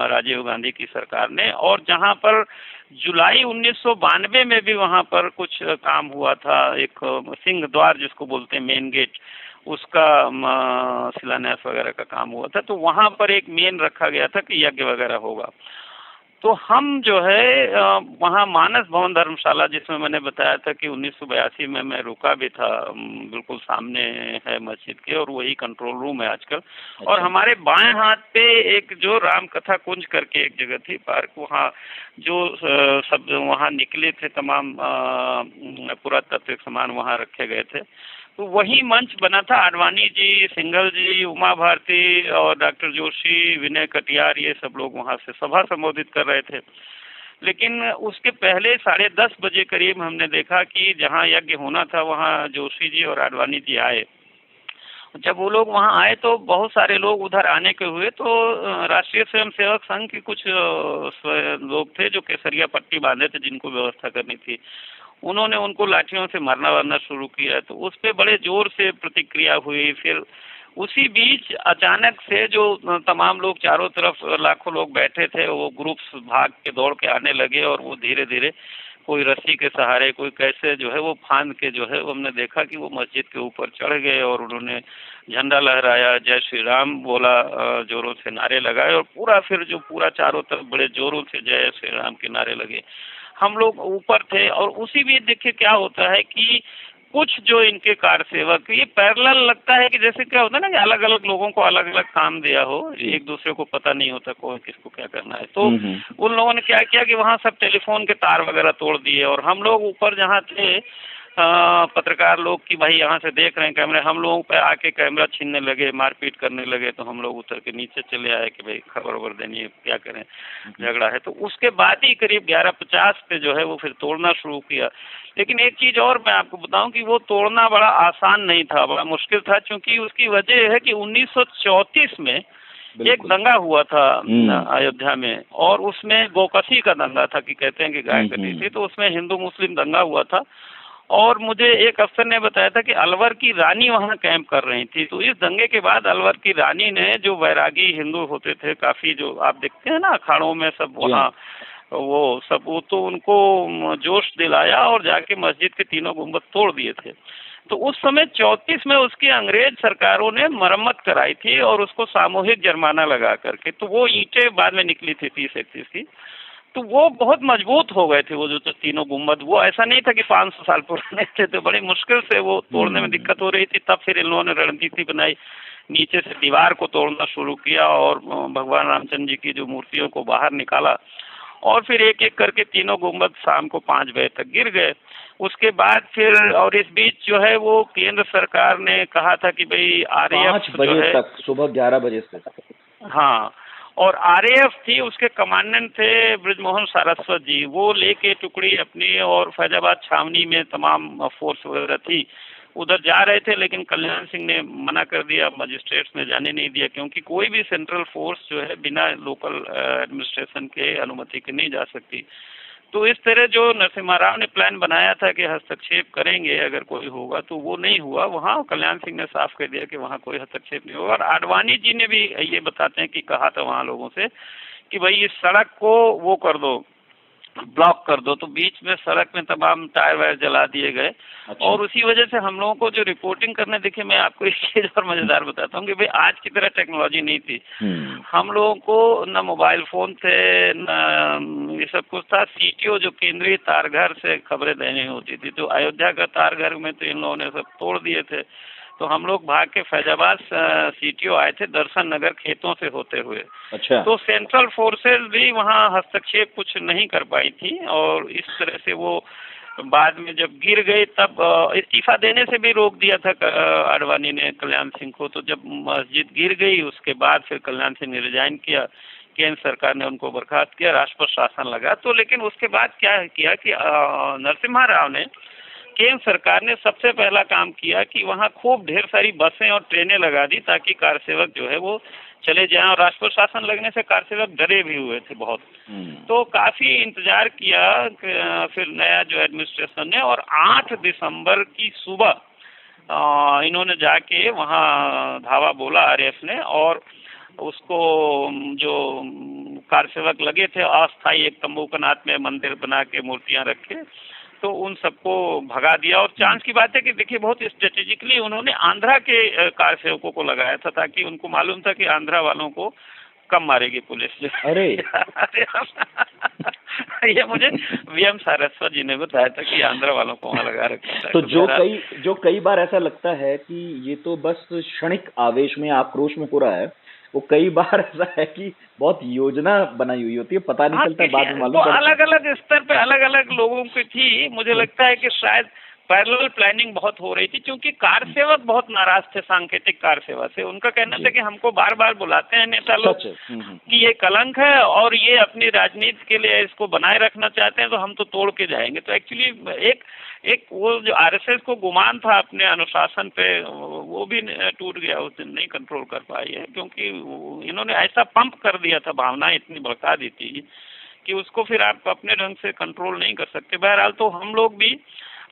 राजीव गांधी की सरकार ने, और जहाँ पर जुलाई 1992 में भी वहाँ पर कुछ काम हुआ था। एक सिंह द्वार जिसको बोलते हैं, मेन गेट, उसका शिलान्यास वगैरह का काम हुआ था। तो वहाँ पर एक मेन रखा गया था कि यज्ञ वगैरह होगा। तो हम जो है वहाँ मानस भवन धर्मशाला, जिसमें मैंने बताया था कि 1982 में मैं रुका भी था, बिल्कुल सामने है मस्जिद के, और वही कंट्रोल रूम है आजकल। और हमारे बाएं हाथ पे एक जो राम कथा कुंज करके एक जगह थी, पार्क, वहाँ जो सब वहाँ निकले थे तमाम पुरातात्विक सामान वहाँ रखे गए थे। तो वही मंच बना था। आडवाणी जी, सिंघल जी, उमा भारती और डॉक्टर जोशी, विनय कटियार, ये सब लोग वहाँ से सभा संबोधित कर रहे थे। लेकिन उसके पहले 10:30 बजे करीब हमने देखा कि जहाँ यज्ञ होना था वहाँ जोशी जी और आडवाणी जी आए। जब वो लोग वहाँ आए तो बहुत सारे लोग उधर आने के हुए, तो राष्ट्रीय स्वयंसेवक संघ के कुछ लोग थे जो केसरिया पट्टी बांधे थे, जिनको व्यवस्था करनी थी। उन्होंने उनको लाठियों से मारना वारना शुरू किया, तो उस पे बड़े जोर से प्रतिक्रिया हुई। फिर उसी बीच अचानक से जो तमाम लोग चारों तरफ लाखों लोग बैठे थे, वो ग्रुप्स भाग के दौड़ के आने लगे, और वो धीरे धीरे कोई रस्सी के सहारे, कोई कैसे जो है वो फांद के जो है, वो हमने देखा कि वो मस्जिद के ऊपर चढ़ गए और उन्होंने झंडा लहराया, जय श्री राम बोला, जोरों से नारे लगाए, और पूरा फिर जो पूरा चारों तरफ बड़े जोरों से जय श्री राम के नारे लगे। हम लोग ऊपर थे, और उसी बीच देखिए क्या होता है कि कुछ जो इनके कार सेवक, ये पैरेलल लगता है कि जैसे क्या होता है ना कि अलग अलग लोगों को अलग अलग काम दिया हो, एक दूसरे को पता नहीं होता कौन किसको क्या करना है। तो उन लोगों ने क्या किया कि वहाँ सब टेलीफोन के तार वगैरह तोड़ दिए, और हम लोग ऊपर जहाँ थे पत्रकार लोग की भाई यहाँ से देख रहे हैं कैमरे, हम लोगों पे आके कैमरा छीनने लगे, मारपीट करने लगे। तो हम लोग उतर के नीचे चले आए कि भाई खबर वबर देनी है, क्या करें, झगड़ा है। तो उसके बाद ही करीब 11:50 पे जो है वो फिर तोड़ना शुरू किया। लेकिन एक चीज और मैं आपको बताऊं कि वो तोड़ना बड़ा आसान नहीं था, बड़ा मुश्किल था, क्योंकि उसकी वजह है कि 1934 में एक दंगा हुआ था अयोध्या में, और उसमें गोकशी का दंगा था कि कहते हैं कि गाय कटी थी। तो उसमें हिंदू मुस्लिम दंगा हुआ था, और मुझे एक अफसर ने बताया था कि अलवर की रानी वहाँ कैंप कर रही थी। तो इस दंगे के बाद अलवर की रानी ने, जो वैरागी हिंदू होते थे काफी, जो आप देखते हैं ना अखाड़ों में सब वहाँ, वो सब, वो तो उनको जोश दिलाया और जाके मस्जिद के तीनों गुंबद तोड़ दिए थे। तो उस समय 34 में उसकी अंग्रेज सरकारों ने मरम्मत कराई थी और उसको सामूहिक जुर्माना लगा करके। तो वो ईंटें बाद में निकली थी 30-31 की। तो वो बहुत मजबूत हो गए थे, वो जो तीनों गुम्बद। वो ऐसा नहीं था कि 500 साल पुराने थे, तो बड़ी मुश्किल से वो तोड़ने में दिक्कत हो रही थी। तब फिर इन लोगों ने रणनीति बनाई, नीचे से दीवार को तोड़ना शुरू किया और भगवान रामचंद्र जी की जो मूर्तियों को बाहर निकाला, और फिर एक एक करके तीनों गुम्बद शाम को 5 बजे तक गिर गए। उसके बाद फिर, और इस बीच जो है वो केंद्र सरकार ने कहा था कि भाई आरएएफ 5 बजे तक, सुबह 11 बजे से। हाँ, और आरएएफ थी, उसके कमांडेंट थे बृजमोहन सारस्वत जी। वो लेके टुकड़ी अपनी और फैजाबाद छावनी में तमाम फोर्स वगैरह थी, उधर जा रहे थे। लेकिन कल्याण सिंह ने मना कर दिया, मजिस्ट्रेट्स ने जाने नहीं दिया, क्योंकि कोई भी सेंट्रल फोर्स जो है बिना लोकल एडमिनिस्ट्रेशन के अनुमति के नहीं जा सकती। तो इस तरह जो नरसिम्हा राव ने प्लान बनाया था कि हस्तक्षेप करेंगे अगर कोई होगा, तो वो नहीं हुआ। वहाँ कल्याण सिंह ने साफ कर दिया कि वहाँ कोई हस्तक्षेप नहीं होगा। और आडवाणी जी ने भी ये बताते हैं कि कहा था वहाँ लोगों से कि भाई इस सड़क को वो कर दो, ब्लॉक कर दो। तो बीच में सड़क में तमाम टायर वायर जला दिए गए। अच्छा। और उसी वजह से हम लोगों को जो रिपोर्टिंग करने, देखिए मैं आपको एक चीज और मजेदार बताता हूँ कि भाई आज की तरह टेक्नोलॉजी नहीं थी। हम लोगों को न मोबाइल फोन थे, न ये सब कुछ था। सीटीओ जो केंद्रीय तारघर से खबरें देनी होती थी, तो अयोध्या का तारघर में तो इन लोगों ने सब तोड़ दिए थे। तो हम लोग भाग के फैजाबाद सीटीओ आए थे दर्शन नगर खेतों से होते हुए। अच्छा। तो सेंट्रल फोर्सेस भी वहाँ हस्तक्षेप कुछ नहीं कर पाई थी। और इस तरह से वो बाद में जब गिर गई तब इस्तीफा देने से भी रोक दिया था आडवाणी ने कल्याण सिंह को। तो जब मस्जिद गिर गई उसके बाद फिर कल्याण सिंह ने रिजाइन किया, केंद्र सरकार ने उनको बर्खास्त किया, राष्ट्रपति शासन लगा। तो लेकिन उसके बाद क्या किया कि नरसिम्हा राव ने, केंद्र सरकार ने सबसे पहला काम किया कि वहाँ खूब ढेर सारी बसें और ट्रेनें लगा दी ताकि कार सेवक जो है वो चले जाएं। और राष्ट्रपति शासन लगने से कार सेवक डरे भी हुए थे बहुत। तो काफी इंतजार किया फिर नया जो एडमिनिस्ट्रेशन ने, और 8 दिसंबर की सुबह इन्होंने जाके वहाँ धावा बोला आरएएफ ने, और उसको जो कार सेवक लगे थे अस्थायी एक तंबूकनाथ में मंदिर बना के मूर्तियां रखे, तो उन सबको भगा दिया। और चांस की बात है कि देखिए बहुत स्ट्रेटेजिकली उन्होंने आंध्रा के कार सेवकों को लगाया था, ताकि उनको मालूम था कि आंध्रा वालों को कम मारेगी पुलिस। अरे ये मुझे वीएम सारस्वत जी ने बताया था कि आंध्रा वालों को वहाँ लगा रखा था। तो जो कई बार ऐसा लगता है कि ये तो बस क्षणिक आवेश में, आक्रोश में हो रहा है, वो कई बार ऐसा है कि बहुत योजना बनाई हुई होती है, पता नहीं चलता, बाद में मालूम तो पड़ता है। अलग अलग स्तर पे अलग अलग लोगों की थी। मुझे लगता है कि शायद पैरेलल प्लानिंग बहुत हो रही थी, क्योंकि कार सेवक बहुत नाराज थे सांकेतिक कार सेवा से। उनका कहना था कि हमको बार बार बुलाते हैं नेता लोग कि ये कलंक है और ये अपनी राजनीति के लिए इसको बनाए रखना चाहते हैं, तो हम तो तोड़ के जाएंगे। तो एक्चुअली एक वो जो आरएसएस को गुमान था अपने अनुशासन पे, वो भी टूट गया उस दिन, नहीं कंट्रोल कर पाई है, क्योंकि इन्होंने ऐसा पंप कर दिया था, भावनाएं इतनी भड़का दी थी कि उसको फिर आप अपने ढंग से कंट्रोल नहीं कर सकते। बहरहाल तो हम लोग भी,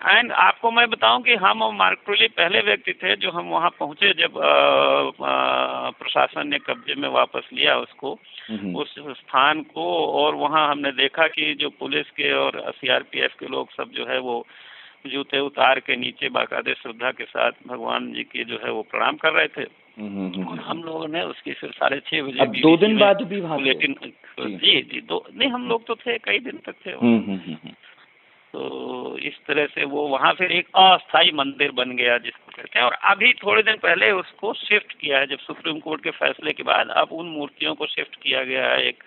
एंड आपको मैं बताऊं कि हम मार्कटोली पहले व्यक्ति थे जो हम वहां पहुंचे जब प्रशासन ने कब्जे में वापस लिया उसको, उस स्थान को। और वहां हमने देखा कि जो पुलिस के और सीआरपीएफ के लोग सब जो है वो जूते उतार के नीचे बाकायदे श्रद्धा के साथ भगवान जी के जो है वो प्रणाम कर रहे थे। और हम लोगों ने उसकी फिर 6:30 बजे अब 2 दिन बाद भी वहाँ बुलेटिन, जी दो नहीं, हम लोग तो थे, कई दिन तक थे। तो इस तरह से वो वहाँ फिर एक अस्थायी मंदिर बन गया जिसको कहते हैं। और अभी थोड़े दिन पहले उसको शिफ्ट किया है, जब सुप्रीम कोर्ट के फैसले के बाद अब उन मूर्तियों को शिफ्ट किया गया है। एक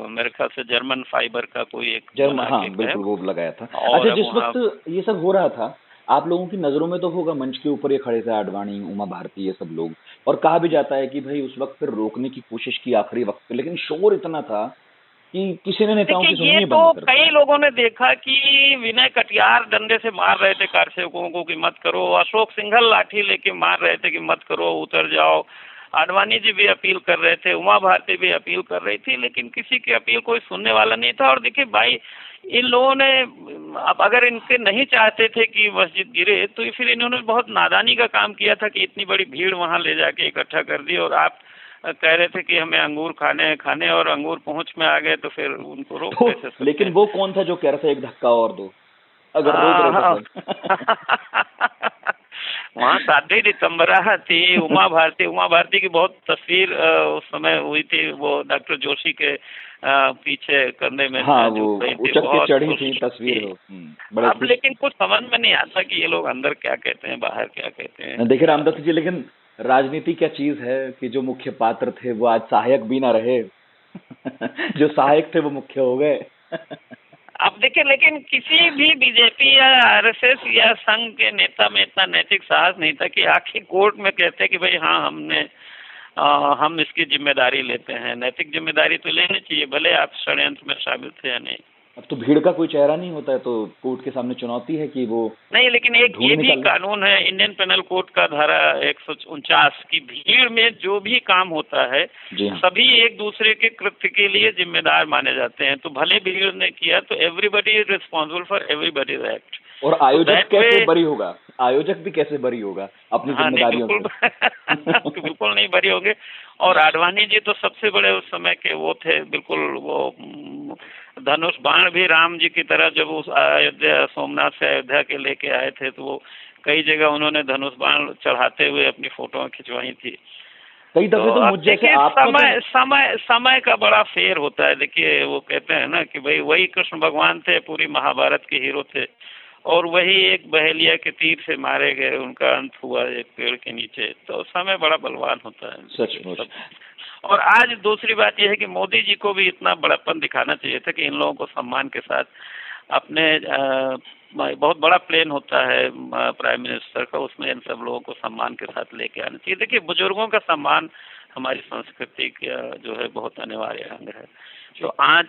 मेरे ख्याल से जर्मन फाइबर का कोई एक हाँ बिल्कुल वो लगाया था। अच्छा, जिस वक्त ये सब हो रहा था आप लोगों की नजरों में तो होगा, मंच के ऊपर ये खड़े थे आडवाणी, उमा भारती, ये सब लोग, और कहा भी जाता है कि भाई उस वक्त फिर रोकने की कोशिश की आखिरी वक्त पे, लेकिन शोर इतना था कि किसी ने नेताओं की सुननी बंद कर दी। कई लोगों ने देखा कि विनय कटियार डंडे से मार रहे थे कार सेवकों को कि मत करो, अशोक सिंघल लाठी लेके मार रहे थे कि मत करो, उतर जाओ। आडवाणी जी भी अपील कर रहे थे, उमा भारती भी अपील कर रही थी, लेकिन किसी की अपील कोई सुनने वाला नहीं था। और देखिए भाई, इन लोगों ने, अब अगर इनके नहीं चाहते थे कि मस्जिद गिरे, तो फिर इन्होंने बहुत नादानी का काम किया था कि इतनी बड़ी भीड़ वहाँ ले जाके इकट्ठा कर दी। और आप कह रहे थे कि हमें अंगूर खाने और अंगूर पहुंच में आ गए, तो फिर उनको रोक कैसे सकते? लेकिन वो कौन था जो कह रहा था एक धक्का और दो, अगर रोक रहे थे? वहाँ साध्वी दिसंबरा थी, उमा भारती की बहुत तस्वीर उस समय हुई थी, वो डॉक्टर जोशी के पीछे कंधे में हाँ, जो वो गई थी, उचक के बहुत चढ़ी खुश थी तस्वीर थी। वो। बड़े अब खुश। लेकिन कुछ समझ में नहीं आता कि ये लोग अंदर क्या कहते हैं, बाहर क्या कहते हैं। देखिए रामदत्त जी, लेकिन राजनीति क्या चीज है कि जो मुख्य पात्र थे वो आज सहायक भी ना रहे। जो सहायक थे वो मुख्य हो गए। अब देखिए, लेकिन किसी भी बीजेपी या आरएसएस या संघ के नेता में इतना नैतिक साहस नहीं था कि आखिर कोर्ट में कहते कि भाई हाँ हम इसकी जिम्मेदारी लेते हैं। नैतिक जिम्मेदारी तो लेनी चाहिए, भले आप षड्यंत्र में शामिल थे या नहीं। अब तो भीड़ का कोई चेहरा नहीं होता है, तो कोर्ट के सामने चुनौती है कि वो नहीं, लेकिन एक ढूंढ ये भी निकाले। कानून है इंडियन पेनल कोड का, धारा 149 की भीड़ में जो भी काम होता है जी हाँ। सभी एक दूसरे के कृत्य के लिए जिम्मेदार माने जाते हैं। तो भले भीड़ ने किया तो everybody is responsible for everybody's act. और आयोजक that कैसे way- बरी होगा? आयोजक भी कैसे बरी होगा अपनी हाँ, नहीं, जिम्मेदारियों से? बिल्कुल बिल्कुल नहीं बरी होंगे। और आडवाणी जी तो सबसे बड़े उस समय के वो थे, बिल्कुल वो धनुष बाण भी राम जी की तरह जब उस अयोध्या, सोमनाथ से अयोध्या के लेके आए थे, तो वो कई जगह उन्होंने धनुष बाण चढ़ाते हुए अपनी फोटो खिंचवाई थी। कई दफे तो अब मुझ जैसे देखिए, आपको समय का बड़ा फेर होता है। देखिए, वो कहते हैं ना कि भाई वही कृष्ण भगवान थे, पूरी महाभारत के हीरो थे, और वही एक बहेलिया के तीर से मारे गए, उनका अंत हुआ एक पेड़ के नीचे। तो समय बड़ा बलवान होता है सचमुच। और आज दूसरी बात यह है कि मोदी जी को भी इतना बड़ापन दिखाना चाहिए था कि इन लोगों को सम्मान के साथ अपने बहुत बड़ा प्लेन होता है प्राइम मिनिस्टर का, उसमें इन सब लोगों को सम्मान के साथ लेके आना चाहिए। देखिए, बुजुर्गों का सम्मान हमारी संस्कृति का जो है बहुत अनिवार्य अंग है। तो आज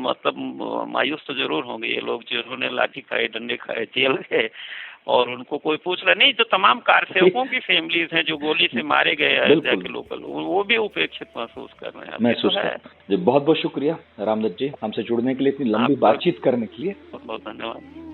मतलब मायूस तो जरूर होंगे ये लोग जिन्होंने लाठी खाए, डंडे खाए, जेल गए, और उनको कोई पूछ रहा नहीं। जो तमाम कारसेवकों की फैमिलीज हैं जो गोली से मारे गए अयोध्या के लोकल, वो भी उपेक्षित महसूस कर रहे हैं। महसूस कर जी। बहुत बहुत शुक्रिया रामदत्त जी, हमसे जुड़ने के लिए, इतनी लंबी बातचीत करने के लिए। बहुत बहुत धन्यवाद।